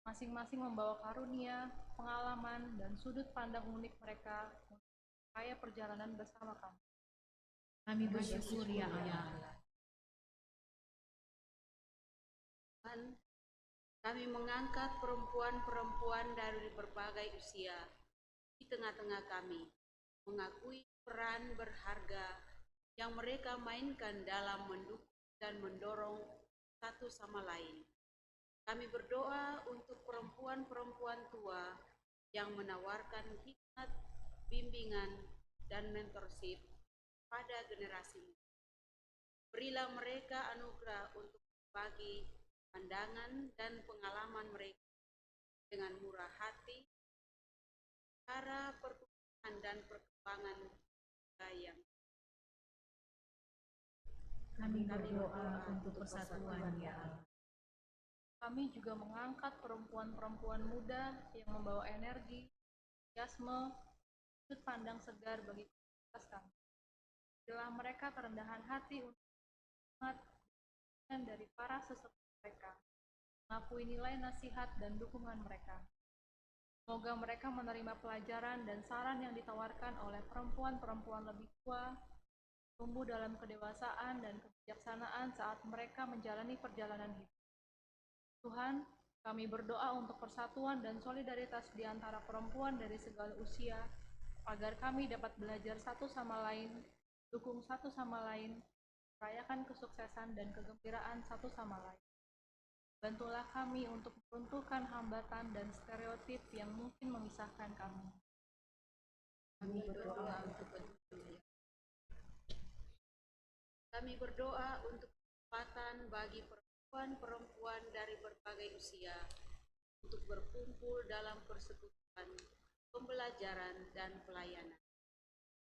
masing-masing membawa karunia, pengalaman, dan sudut pandang unik mereka untuk kaya perjalanan bersama kami. Kami bersyukur ya Allah. Tuhan, kami mengangkat perempuan-perempuan dari berbagai usia di tengah-tengah kami, mengakui peran berharga yang mereka mainkan dalam mendukung dan mendorong satu sama lain. Kami berdoa untuk perempuan-perempuan tua yang menawarkan hikmat, bimbingan, dan mentorship pada generasi muda. Berilah mereka anugerah untuk berbagi pandangan dan pengalaman mereka dengan murah hati, cara pertumbuhan dan perkembangan yang Kami berdoa untuk persatuan ya Allah. Kami juga mengangkat perempuan-perempuan muda yang membawa energi, entusiasme, sudut pandang segar bagi komunitas kami. Berilah mereka kerendahan hati untuk dari para sesepuh mereka, mengakui nilai nasihat dan dukungan mereka. Semoga mereka menerima pelajaran dan saran yang ditawarkan oleh perempuan-perempuan lebih tua, tumbuh dalam kedewasaan dan kebijaksanaan saat mereka menjalani perjalanan hidup. Tuhan, kami berdoa untuk persatuan dan solidaritas di antara perempuan dari segala usia, agar kami dapat belajar satu sama lain, dukung satu sama lain, merayakan kesuksesan dan kegembiraan satu sama lain. Bantulah kami untuk meruntuhkan hambatan dan stereotip yang mungkin memisahkan kami. Kami berdoa untuk petunjuk. Kami berdoa untuk kesempatan bagi perempuan-perempuan dari berbagai usia untuk berkumpul dalam persekutuan, pembelajaran, dan pelayanan.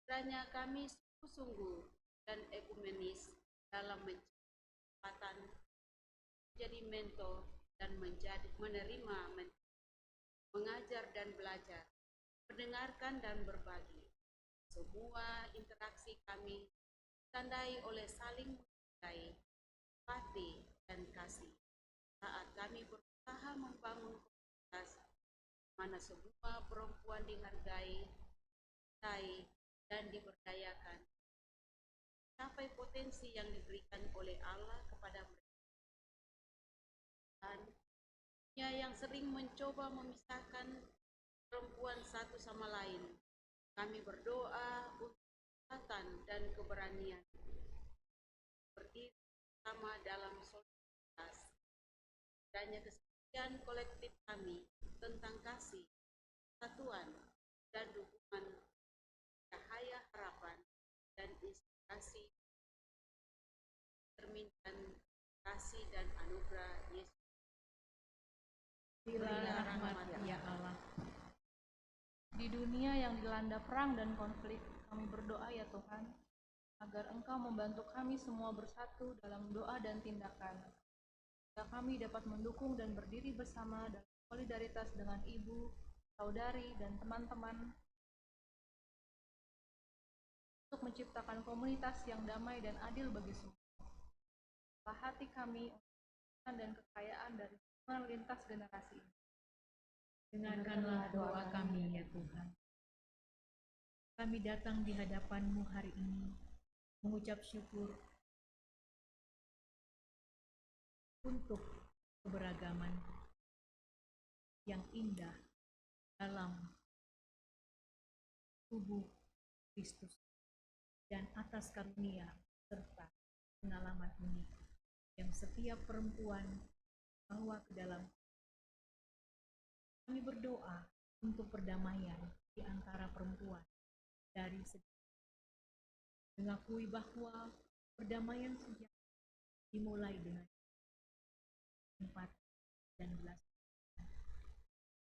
Kiranya kami sungguh-sungguh dan ekumenis dalam kesempatan menjadi mentor dan menerima, mengajar dan belajar, mendengarkan dan berbagi. Semua interaksi kami ditandai oleh saling menghargai, empati, dan kasih saat kami berusaha membangun komunitas mana semua perempuan dihargai, dan diberdayakan. Capai potensi yang diberikan oleh Allah kepada mereka. Dan yang sering mencoba memisahkan perempuan satu sama lain. Kami berdoa untuk kekuatan dan keberanian. Berdiri bersama dalam solidaritas. Adanya kesetiaan kolektif kami tentang kasih, kesatuan, dan dukungan cahaya harapan dan inspirasi cerminkan kasih dan anugerah Yesus. Berilah rahmat ya Allah. Di dunia yang dilanda perang dan konflik, kami berdoa ya Tuhan, agar Engkau membantu kami semua bersatu dalam doa dan tindakan, agar kami dapat mendukung dan berdiri bersama dalam solidaritas dengan ibu, saudari, dan teman-teman untuk menciptakan komunitas yang damai dan adil bagi semua. Hati kami dan kekayaan dari hubungan lintas generasi. Dengarkanlah doa kami ya Tuhan. Kami datang di hadapan-Mu hari ini mengucap syukur untuk keberagaman yang indah dalam tubuh Kristus dan atas karunia serta pengalaman unik yang setiap perempuan bawa ke dalam. Kami berdoa untuk perdamaian di antara perempuan dari segi mengakui bahwa perdamaian sejati dimulai dengan empati dan belas.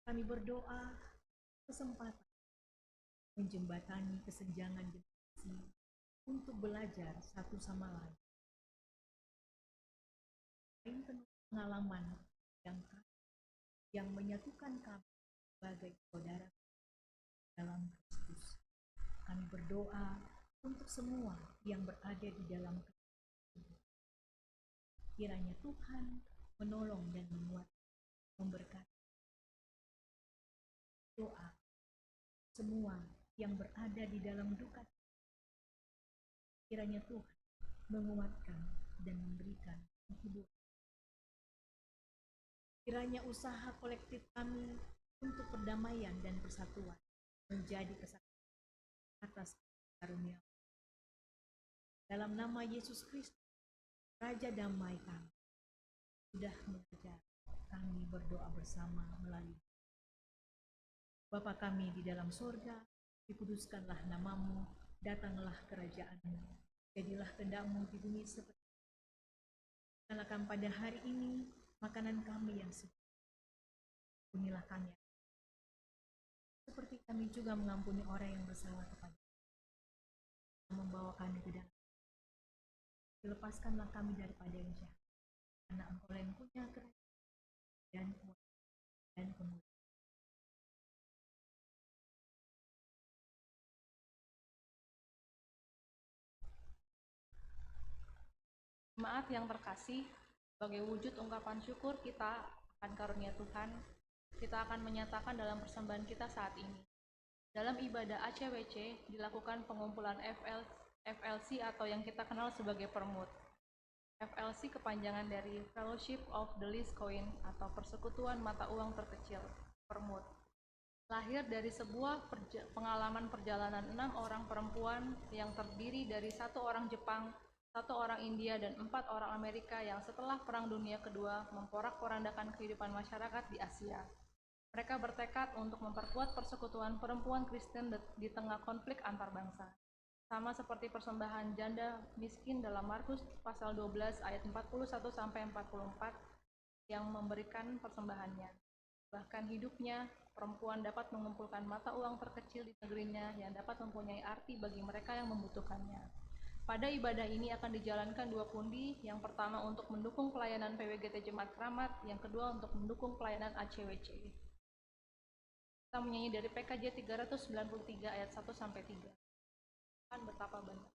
Kami berdoa kesempatan menjembatani kesenjangan generasi untuk belajar satu sama lain. Pengalaman yang menyatukan kami sebagai saudara dalam Kristus. Kami berdoa untuk semua yang berada di dalam Kristus. Kiranya Tuhan menolong dan menguatkan, memberkati. Doa semua yang berada di dalam duka. Kiranya Tuhan menguatkan dan memberikan hidup. Kiranya usaha kolektif kami untuk perdamaian dan persatuan menjadi kesatuan atas karunia. Dalam nama Yesus Kristus, Raja Damai kami, sudah mengajar kami berdoa bersama melalui Bapa kami di dalam surga, dikuduskanlah namamu, datanglah kerajaanmu, jadilah kehendak-Mu di bumi seperti. Laksanakan pada hari ini makanan kami yang ampunilah kami, seperti kami juga mengampuni orang yang bersalah kepada kami. Membawa kami ke dalam, lepaskanlah kami daripada yang jahat, karena Engkau yang punya kerajaan dan kuasa dan kemuliaan. Jemaat yang terkasih, sebagai wujud ungkapan syukur kita akan karunia Tuhan, kita akan menyatakan dalam persembahan kita saat ini. Dalam ibadah ACWC dilakukan pengumpulan FLC atau yang kita kenal sebagai permut. FLC kepanjangan dari Fellowship of the Least Coin atau Persekutuan Mata Uang Terkecil, permut. Lahir dari sebuah pengalaman perjalanan 6 orang perempuan yang terdiri dari 1 orang Jepang, 1 orang India, dan 4 orang Amerika yang setelah Perang Dunia Kedua memporak-porandakan kehidupan masyarakat di Asia. Mereka bertekad untuk memperkuat persekutuan perempuan Kristen di tengah konflik antar bangsa. Sama seperti persembahan janda miskin dalam Markus pasal 12 ayat 41-44 yang memberikan persembahannya. Bahkan hidupnya, perempuan dapat mengumpulkan mata uang terkecil di negerinya yang dapat mempunyai arti bagi mereka yang membutuhkannya. Pada ibadah ini akan dijalankan 2 pundi, yang pertama untuk mendukung pelayanan PWGT Jemaat Keramat, yang kedua untuk mendukung pelayanan ACWC. Kita menyanyi dari PKJ 393 ayat 1-3. Tuhan betapa banyak.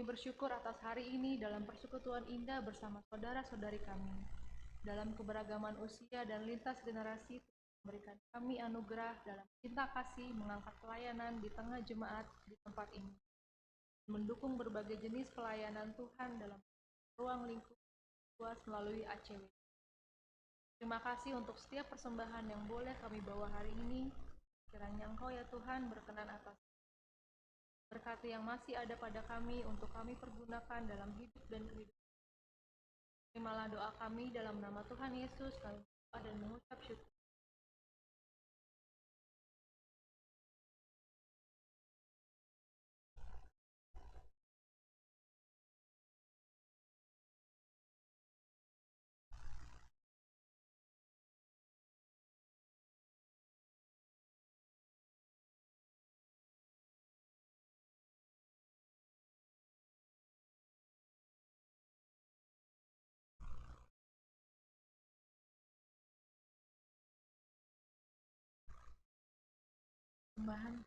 Kami bersyukur atas hari ini dalam persekutuan indah bersama saudara-saudari kami. Dalam keberagaman usia dan lintas generasi, memberikan kami anugerah dalam cinta kasih mengangkat pelayanan di tengah jemaat di tempat ini. Mendukung berbagai jenis pelayanan Tuhan dalam ruang lingkup luas melalui ACW. Terima kasih untuk setiap persembahan yang boleh kami bawa hari ini. Kiranya Engkau ya Tuhan berkenan atas berkat yang masih ada pada kami untuk kami pergunakan dalam hidup dan kehidupan. Terimalah doa kami dalam nama Tuhan Yesus, kami berdoa dan mengucap syukur. Persembahan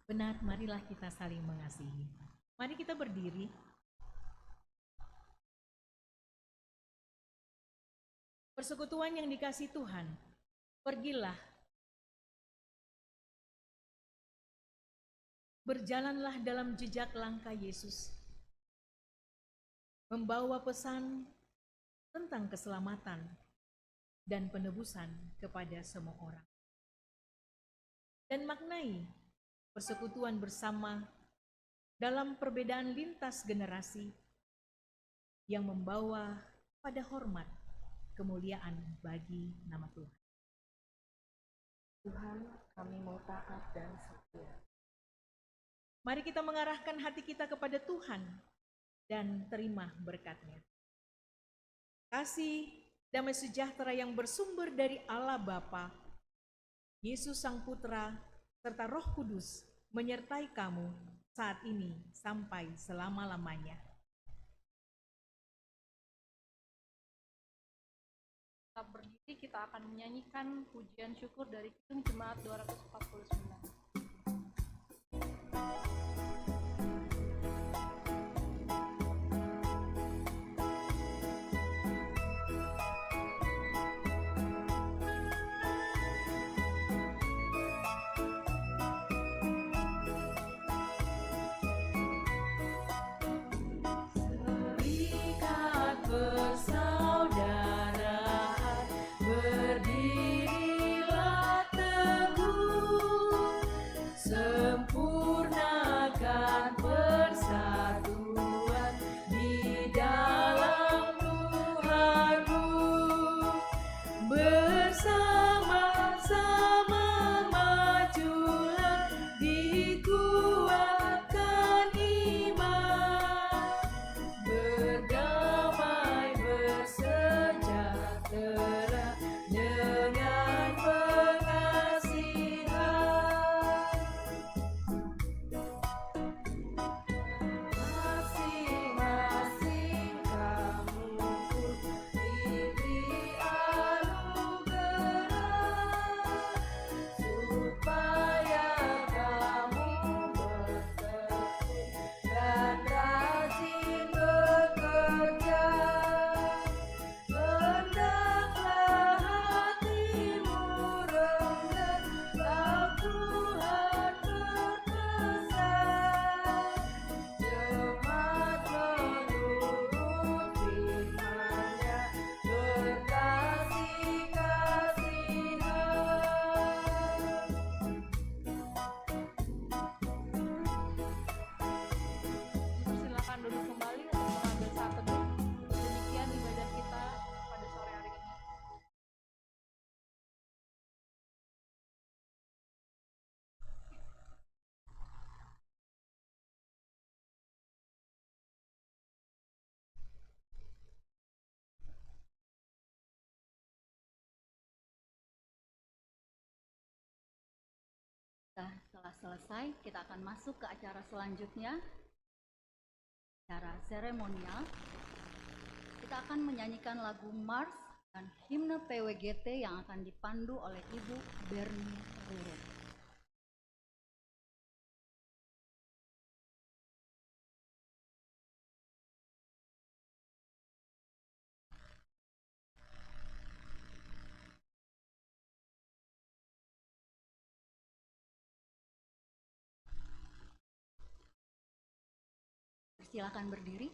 Benar, marilah kita saling mengasihi. Mari kita berdiri. Persekutuan yang dikasihi Tuhan, pergilah, berjalanlah dalam jejak langkah Yesus, membawa pesan tentang keselamatan dan penebusan kepada semua orang. Dan maknai persekutuan bersama dalam perbedaan lintas generasi yang membawa pada hormat kemuliaan bagi nama Tuhan. Tuhan, kami mau taat dan setia. Mari kita mengarahkan hati kita kepada Tuhan dan terima berkat-Nya. Kasih damai sejahtera yang bersumber dari Allah Bapa, Yesus Sang Putra, serta Roh Kudus menyertai kamu saat ini sampai selama-lamanya. Tetap berdiri, kita akan menyanyikan pujian syukur dari Kidung Jemaat 249. Setelah selesai, kita akan masuk ke acara selanjutnya, acara seremonial. Kita akan menyanyikan lagu Mars dan himne PWGT yang akan dipandu oleh Ibu Bernie Ruru. Silakan berdiri.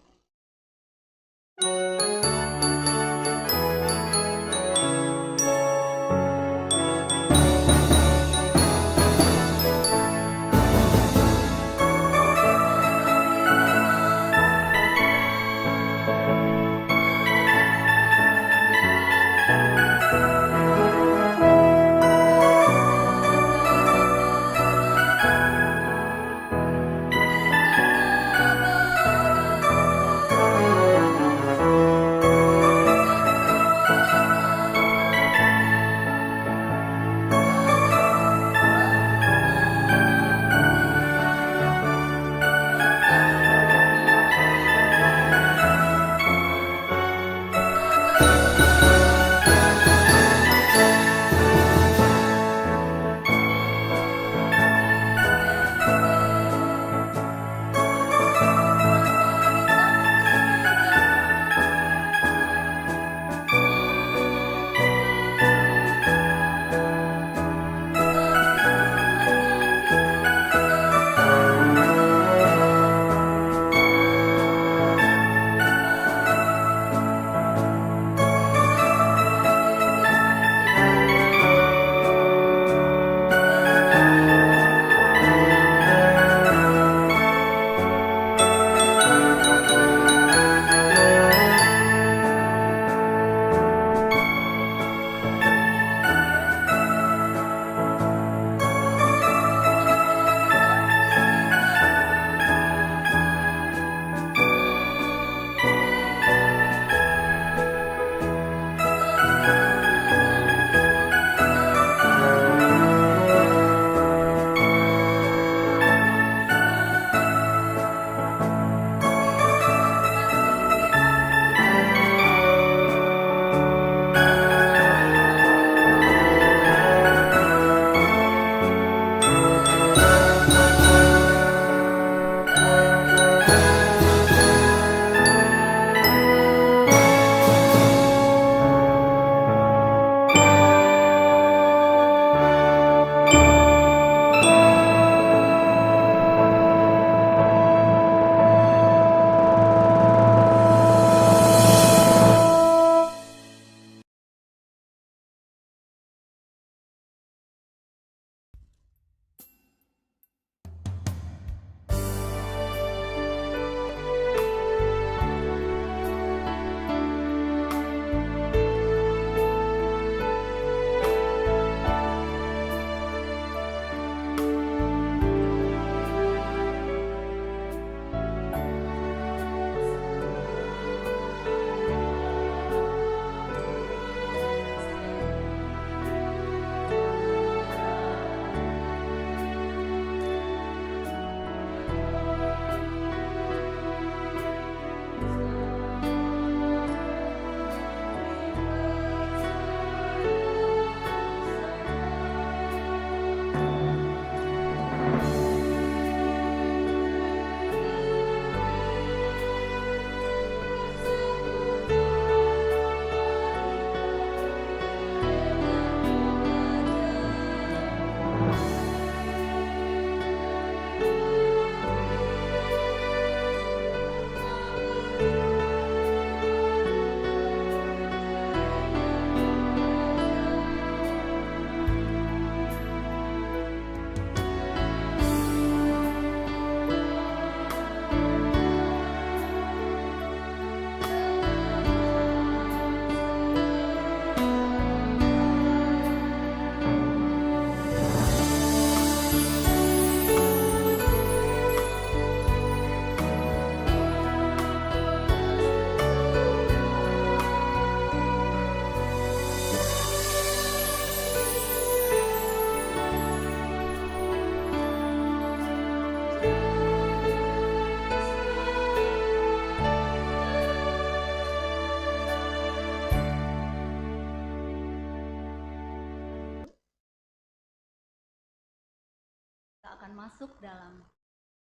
akan masuk dalam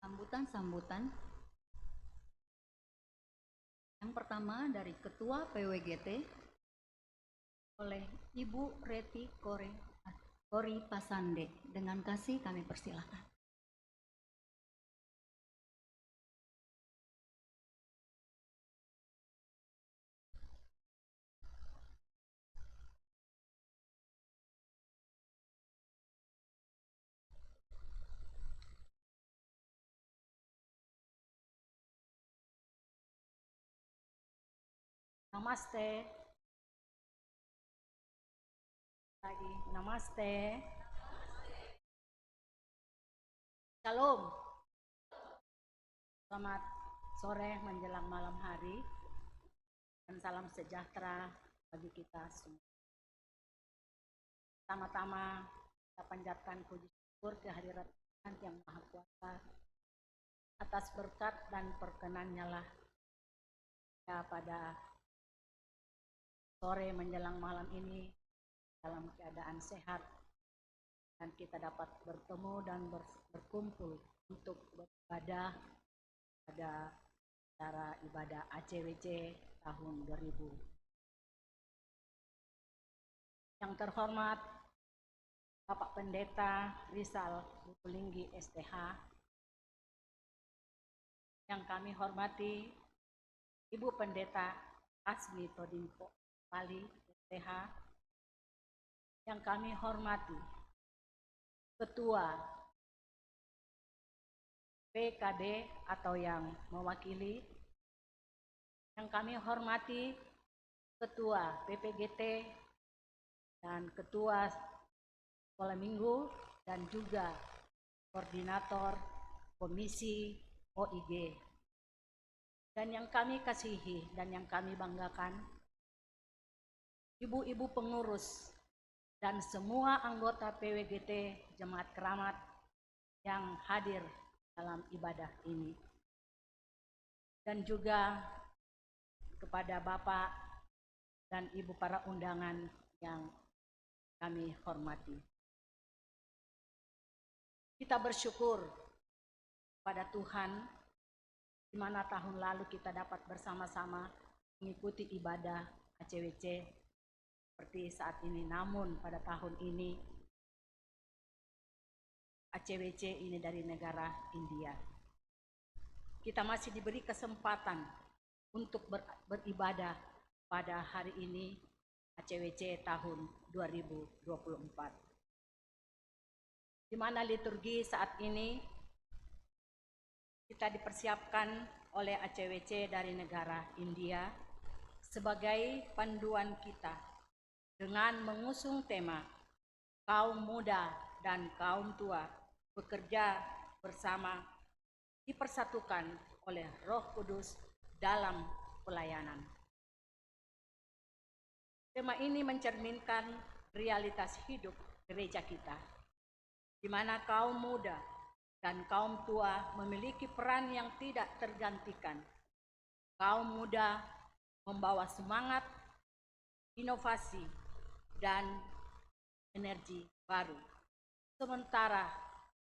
sambutan-sambutan. Yang pertama dari Ketua PWGT oleh Ibu Reti Kori Pasande. Dengan kasih kami persilakan. Namaste. Lagi, namaste. Shalom. Selamat sore menjelang malam hari. Dan salam sejahtera bagi kita semua. Pertama-tama kita panjatkan puji syukur kehadirat Tuhan yang Maha Kuasa atas berkat dan perkenannya lah ya pada sore menjelang malam ini dalam keadaan sehat dan kita dapat bertemu dan berkumpul untuk beribadah pada acara ibadah ACWC tahun 2000. Yang terhormat Bapak Pendeta Rizal Bupulinggi STH, yang kami hormati Ibu Pendeta Asmi Todimpo Pali STH, yang kami hormati Ketua PKD atau yang mewakili, yang kami hormati Ketua PPGT dan Ketua Sekolah Minggu dan juga Koordinator Komisi OIG, dan yang kami kasihi dan yang kami banggakan ibu-ibu pengurus dan semua anggota PWGT Jemaat Keramat yang hadir dalam ibadah ini, dan juga kepada Bapak dan Ibu para undangan yang kami hormati. Kita bersyukur pada Tuhan di mana tahun lalu kita dapat bersama-sama mengikuti ibadah ACWC seperti saat ini, namun pada tahun ini ACWC ini dari negara India. Kita masih diberi kesempatan untuk beribadah pada hari ini ACWC tahun 2024. Di mana liturgi saat ini kita dipersiapkan oleh ACWC dari negara India sebagai panduan kita dengan mengusung tema kaum muda dan kaum tua bekerja bersama dipersatukan oleh Roh Kudus dalam pelayanan. Tema ini mencerminkan realitas hidup gereja kita, di mana kaum muda dan kaum tua memiliki peran yang tidak tergantikan. Kaum muda membawa semangat, inovasi, dan energi baru. Sementara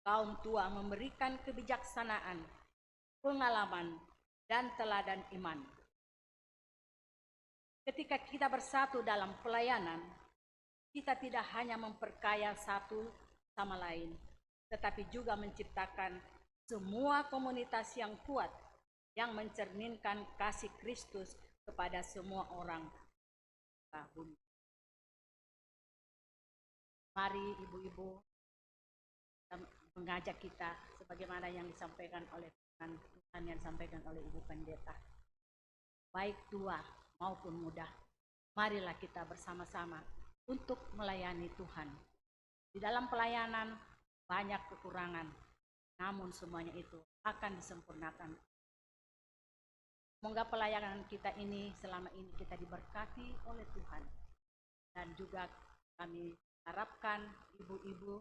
kaum tua memberikan kebijaksanaan, pengalaman, dan teladan iman. Ketika kita bersatu dalam pelayanan, kita tidak hanya memperkaya satu sama lain, tetapi juga menciptakan semua komunitas yang kuat yang mencerminkan kasih Kristus kepada semua orang. Mari ibu-ibu mengajak kita sebagaimana yang disampaikan oleh Tuhan yang disampaikan oleh Ibu Pendeta. Baik tua maupun muda, marilah kita bersama-sama untuk melayani Tuhan. Di dalam pelayanan banyak kekurangan, namun semuanya itu akan disempurnakan. Semoga pelayanan kita ini selama ini kita diberkati oleh Tuhan. Dan juga kami harapkan ibu-ibu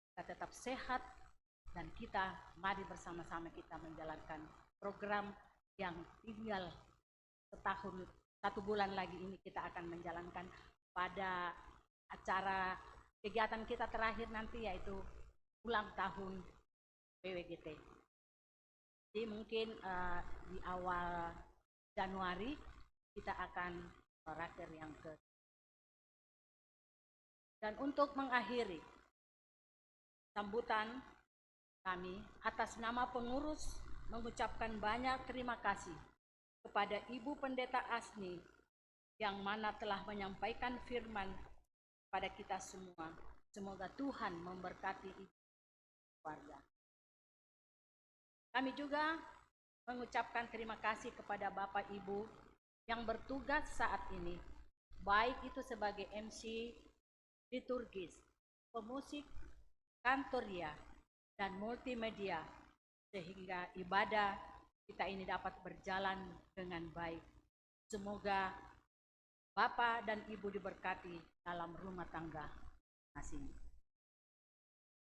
kita tetap sehat dan kita mari bersama-sama kita menjalankan program yang tinggal satu bulan lagi ini kita akan menjalankan pada acara kegiatan kita terakhir nanti, yaitu ulang tahun PWGT. Jadi mungkin di awal Januari kita akan raker yang ke. Dan untuk mengakhiri sambutan kami, atas nama pengurus mengucapkan banyak terima kasih kepada Ibu Pendeta Asni yang mana telah menyampaikan firman pada kita semua. Semoga Tuhan memberkati ibu keluarga. Kami juga mengucapkan terima kasih kepada Bapak Ibu yang bertugas saat ini, baik itu sebagai MC, liturgis, pemusik, kantoria, dan multimedia, sehingga ibadah kita ini dapat berjalan dengan baik. Semoga Bapak dan Ibu diberkati dalam rumah tangga masing.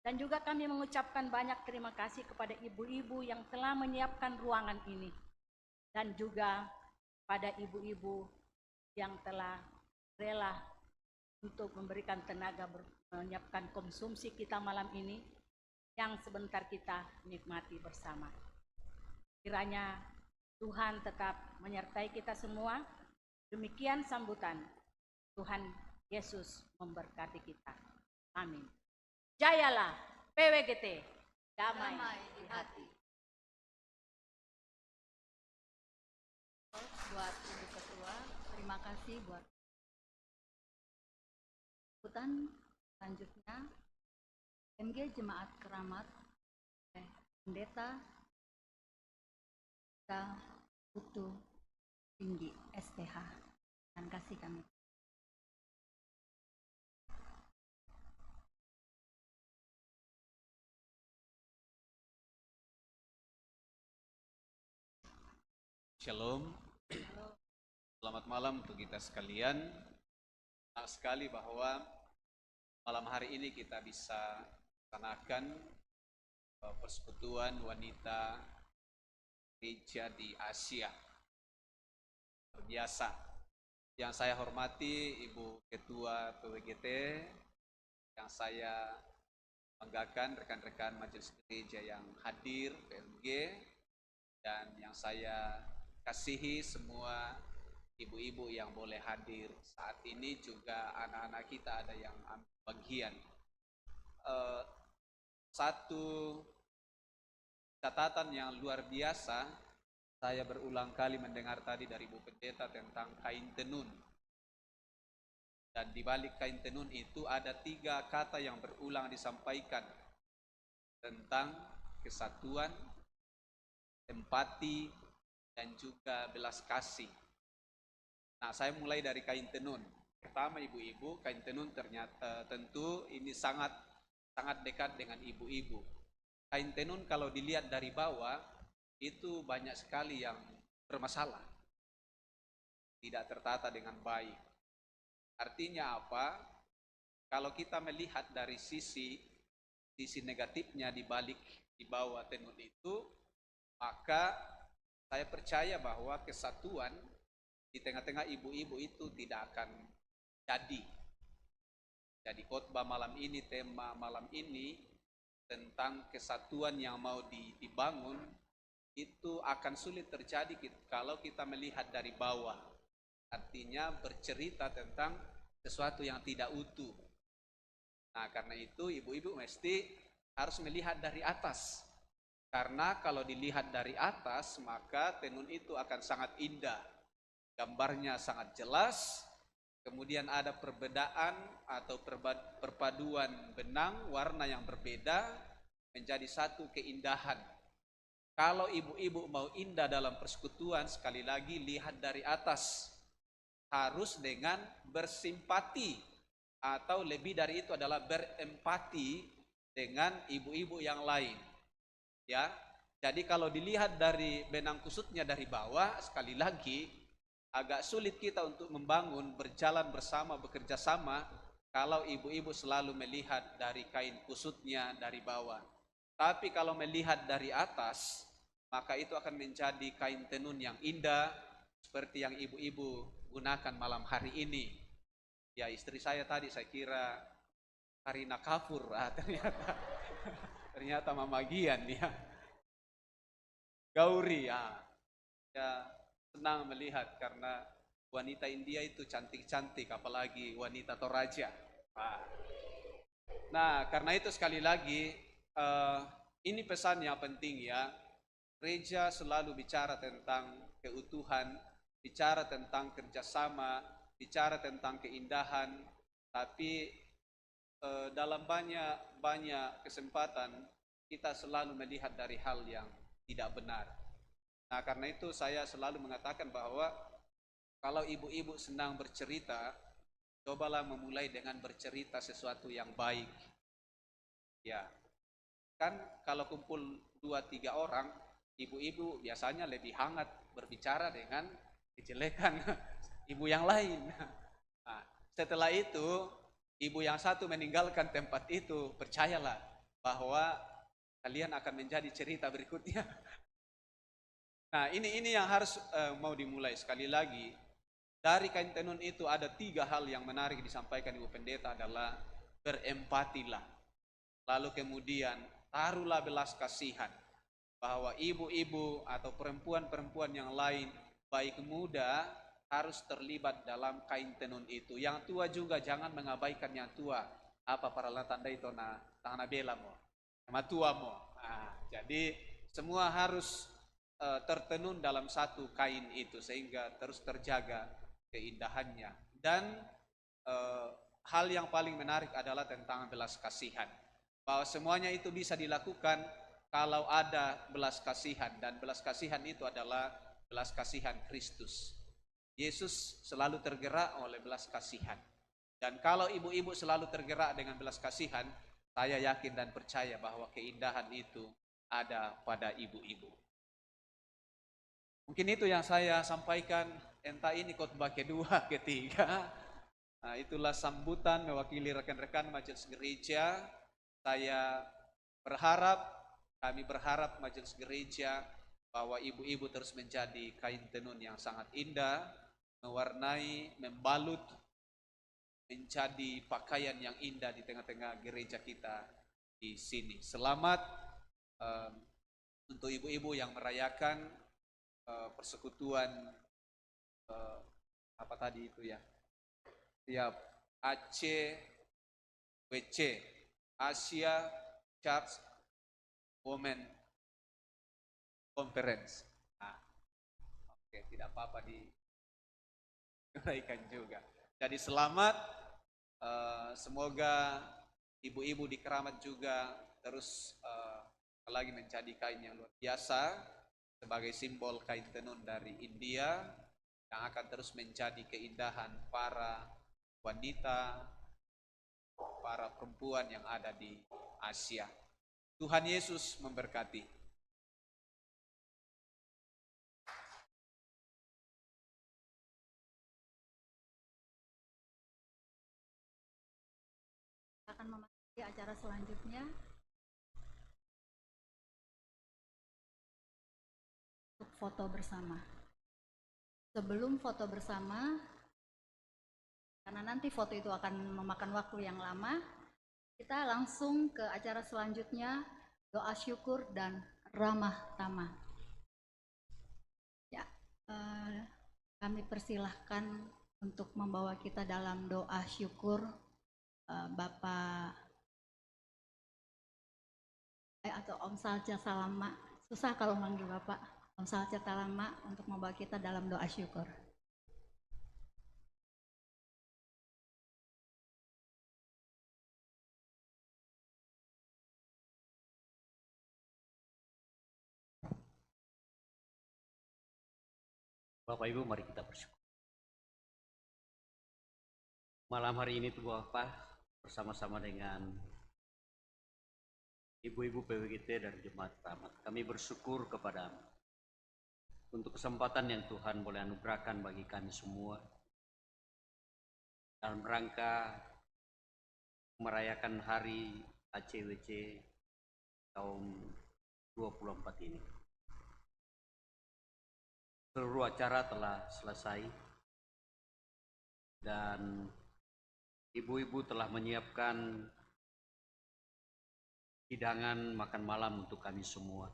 Dan juga kami mengucapkan banyak terima kasih kepada ibu-ibu yang telah menyiapkan ruangan ini. Dan juga pada ibu-ibu yang telah rela untuk memberikan tenaga menyiapkan konsumsi kita malam ini yang sebentar kita nikmati bersama. Kiranya Tuhan tetap menyertai kita semua. Demikian sambutan. Tuhan Yesus memberkati kita. Amin. Jayalah PWGT, damai di hati. Buat Ibu Ketua, terima kasih buat sambutan. Selanjutnya MG Jemaat Keramat Pendeta Putu Tinggi STH. Dan kasih kami. Shalom. Selamat malam untuk kita sekalian. Senang sekali bahwa malam hari ini kita bisa laksanakan persekutuan wanita gereja di Asia. Biasa. Yang saya hormati Ibu Ketua PWGT, yang saya banggakan rekan-rekan majelis gereja yang hadir PMG, dan yang saya kasihi semua ibu-ibu yang boleh hadir saat ini, juga anak-anak kita ada yang ambil bagian. Satu catatan yang luar biasa, saya berulang kali mendengar tadi dari Bu Pendeta tentang kain tenun. Dan di balik kain tenun itu ada 3 kata yang berulang disampaikan tentang kesatuan, empati, dan juga belas kasih. Nah, saya mulai dari kain tenun. Pertama, ibu-ibu, kain tenun ternyata tentu ini sangat dekat dengan ibu-ibu. Kain tenun kalau dilihat dari bawah itu banyak sekali yang bermasalah, tidak tertata dengan baik. Artinya apa? Kalau kita melihat dari sisi negatifnya di bawah tenun itu, maka saya percaya bahwa kesatuan di tengah-tengah ibu-ibu itu tidak akan jadi. Jadi khotbah malam ini, tema malam ini tentang kesatuan yang mau dibangun itu akan sulit terjadi kalau kita melihat dari bawah. Artinya bercerita tentang sesuatu yang tidak utuh. Nah, karena itu ibu-ibu mesti harus melihat dari atas. Karena kalau dilihat dari atas, maka tenun itu akan sangat indah. Gambarnya sangat jelas, kemudian ada perbedaan atau perpaduan benang, warna yang berbeda, menjadi satu keindahan. Kalau ibu-ibu mau indah dalam persekutuan, sekali lagi lihat dari atas. Harus dengan bersimpati, atau lebih dari itu adalah berempati dengan ibu-ibu yang lain. Ya, jadi kalau dilihat dari benang kusutnya dari bawah, sekali lagi agak sulit kita untuk membangun, berjalan bersama, bekerja sama kalau ibu-ibu selalu melihat dari kain kusutnya dari bawah. Tapi kalau melihat dari atas, maka itu akan menjadi kain tenun yang indah seperti yang ibu-ibu gunakan malam hari ini. Ya, istri saya tadi saya kira Karina Kafur, ternyata Ternyata Mama Gian dia. Gauri ya. Ya senang melihat karena wanita India itu cantik-cantik, apalagi wanita Toraja. Nah, karena itu sekali lagi ini pesan yang penting ya. Gereja selalu bicara tentang keutuhan, bicara tentang kerjasama, bicara tentang keindahan, tapi dalam banyak kesempatan kita selalu melihat dari hal yang tidak benar. Nah, karena itu saya selalu mengatakan bahwa kalau ibu-ibu senang bercerita, cobalah memulai dengan bercerita sesuatu yang baik. Ya, kan kalau kumpul 2-3 orang, ibu-ibu biasanya lebih hangat berbicara dengan kejelekan ibu yang lain. Nah, setelah itu, ibu yang satu meninggalkan tempat itu, percayalah bahwa kalian akan menjadi cerita berikutnya. Nah, ini yang harus mau dimulai. Sekali lagi, dari kain tenun itu ada 3 hal yang menarik disampaikan Ibu Pendeta adalah berempatilah. Lalu kemudian taruhlah belas kasihan, bahwa ibu-ibu atau perempuan-perempuan yang lain, baik muda, harus terlibat dalam kain tenun itu. Yang tua juga jangan mengabaikan yang tua. Apa para tanda itu na tangan bela mo, sama tua mo. Nah, jadi semua harus tertenun dalam satu kain itu sehingga terus terjaga keindahannya. Dan hal yang paling menarik adalah tentang belas kasihan, bahwa semuanya itu bisa dilakukan kalau ada belas kasihan, dan belas kasihan itu adalah belas kasihan Kristus. Yesus selalu tergerak oleh belas kasihan. Dan kalau ibu-ibu selalu tergerak dengan belas kasihan, saya yakin dan percaya bahwa keindahan itu ada pada ibu-ibu. Mungkin itu yang saya sampaikan, entah ini khotbah kedua, ketiga. Nah, itulah sambutan mewakili rekan-rekan majelis gereja. Kami berharap majelis gereja bahwa ibu-ibu terus menjadi kain tenun yang sangat indah, mewarnai, membalut, menjadi pakaian yang indah di tengah-tengah gereja kita di sini. Selamat untuk ibu-ibu yang merayakan persekutuan apa tadi itu ya? Siap, ACWC, Asia Church Women Conference. Nah, oke, tidak apa-apa diuraikan juga. Jadi selamat, semoga ibu-ibu di Keramat juga terus lagi menjadi kain yang luar biasa sebagai simbol kain tenun dari India yang akan terus menjadi keindahan para wanita, para perempuan yang ada di Asia. Tuhan Yesus memberkati. Akan memasuki acara selanjutnya. Untuk foto bersama. Sebelum foto bersama, karena nanti foto itu akan memakan waktu yang lama, kita langsung ke acara selanjutnya, doa syukur dan ramah tamah. Ya, kami persilahkan untuk membawa kita dalam doa syukur Bapak atau Om Salca Salama. Susah kalau manggil Bapak. Om Salca Salama untuk membawa kita dalam doa syukur. Bapak Ibu, mari kita bersyukur. Malam hari ini tuh Bapak bersama-sama dengan ibu-ibu PWGT dan Jemaat Keramat, kami bersyukur kepada-Mu untuk kesempatan yang Tuhan boleh anugerahkan bagi kami semua dalam rangka merayakan hari ACWC tahun 24 ini. Seluruh acara telah selesai dan ibu-ibu telah menyiapkan hidangan makan malam untuk kami semua.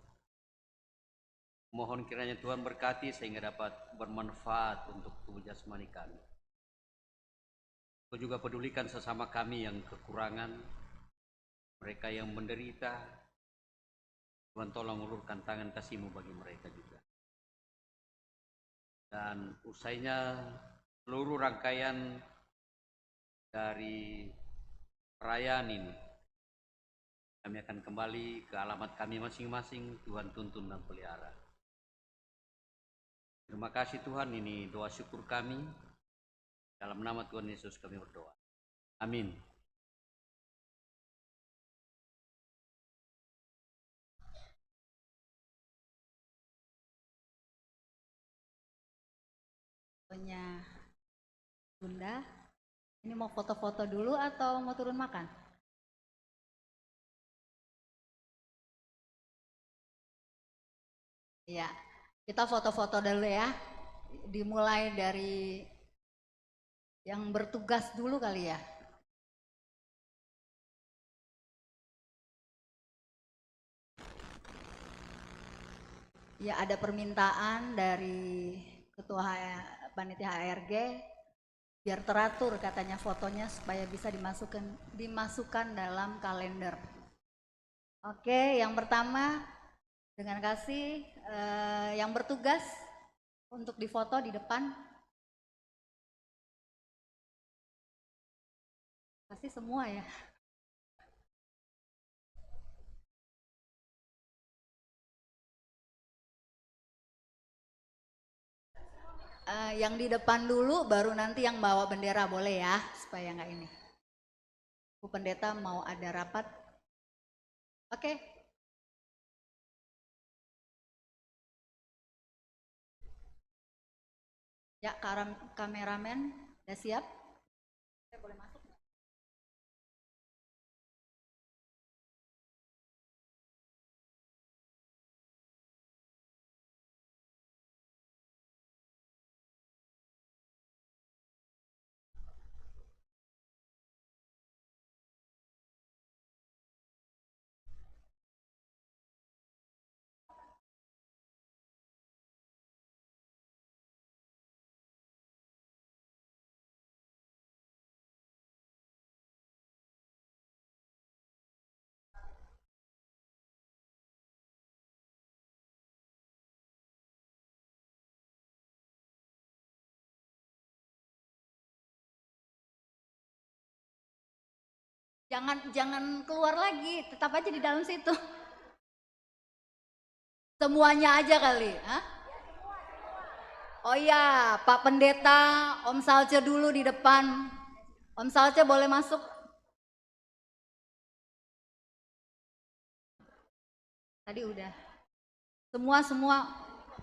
Mohon kiranya Tuhan berkati sehingga dapat bermanfaat untuk tubuh jasmani kami. Kau juga pedulikan sesama kami yang kekurangan, mereka yang menderita. Tuhan tolong ulurkan tangan kasih-Mu bagi mereka juga. Dan usainya seluruh rangkaian dari perayaan ini, kami akan kembali ke alamat kami masing-masing. Tuhan tuntun dan pelihara. Terima kasih Tuhan, ini doa syukur kami. Dalam nama Tuhan Yesus kami berdoa. Amin. Punya Bunda, ini mau foto-foto dulu atau mau turun makan? Ya, kita foto-foto dulu ya. Dimulai dari yang bertugas dulu kali ya. Ya, ada permintaan dari Ketua Panitia HRG biar teratur katanya fotonya supaya bisa dimasukkan dalam kalender. Oke, yang pertama dengan kasih yang bertugas untuk difoto di depan. Pasti semua ya. Yang di depan dulu, baru nanti yang bawa bendera boleh ya, supaya nggak ini. Bu Pendeta mau ada rapat. Oke. Ya, kameramen udah siap? Saya boleh masuk nggak? Jangan keluar lagi, tetap aja di dalam situ. Semuanya aja kali, hah? Oh iya, Pak Pendeta, Om Salce dulu di depan. Om Salce boleh masuk. Tadi udah. Semua.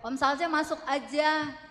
Om Salce masuk aja.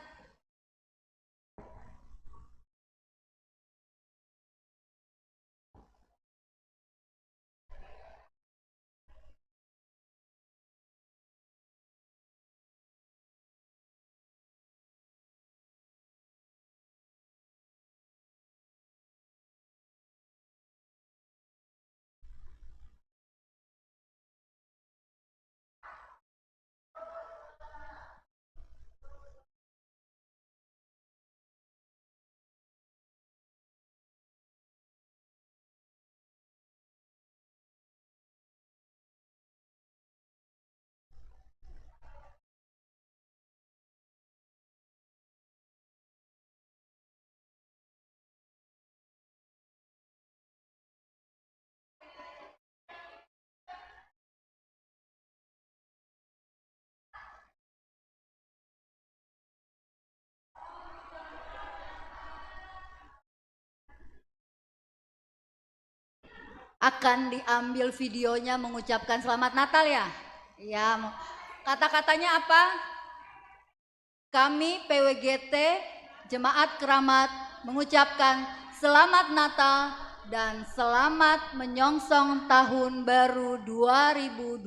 Akan diambil videonya mengucapkan selamat Natal ya? Ya, kata-katanya apa? Kami PWGT Jemaat Keramat mengucapkan selamat Natal dan selamat menyongsong tahun baru 2020.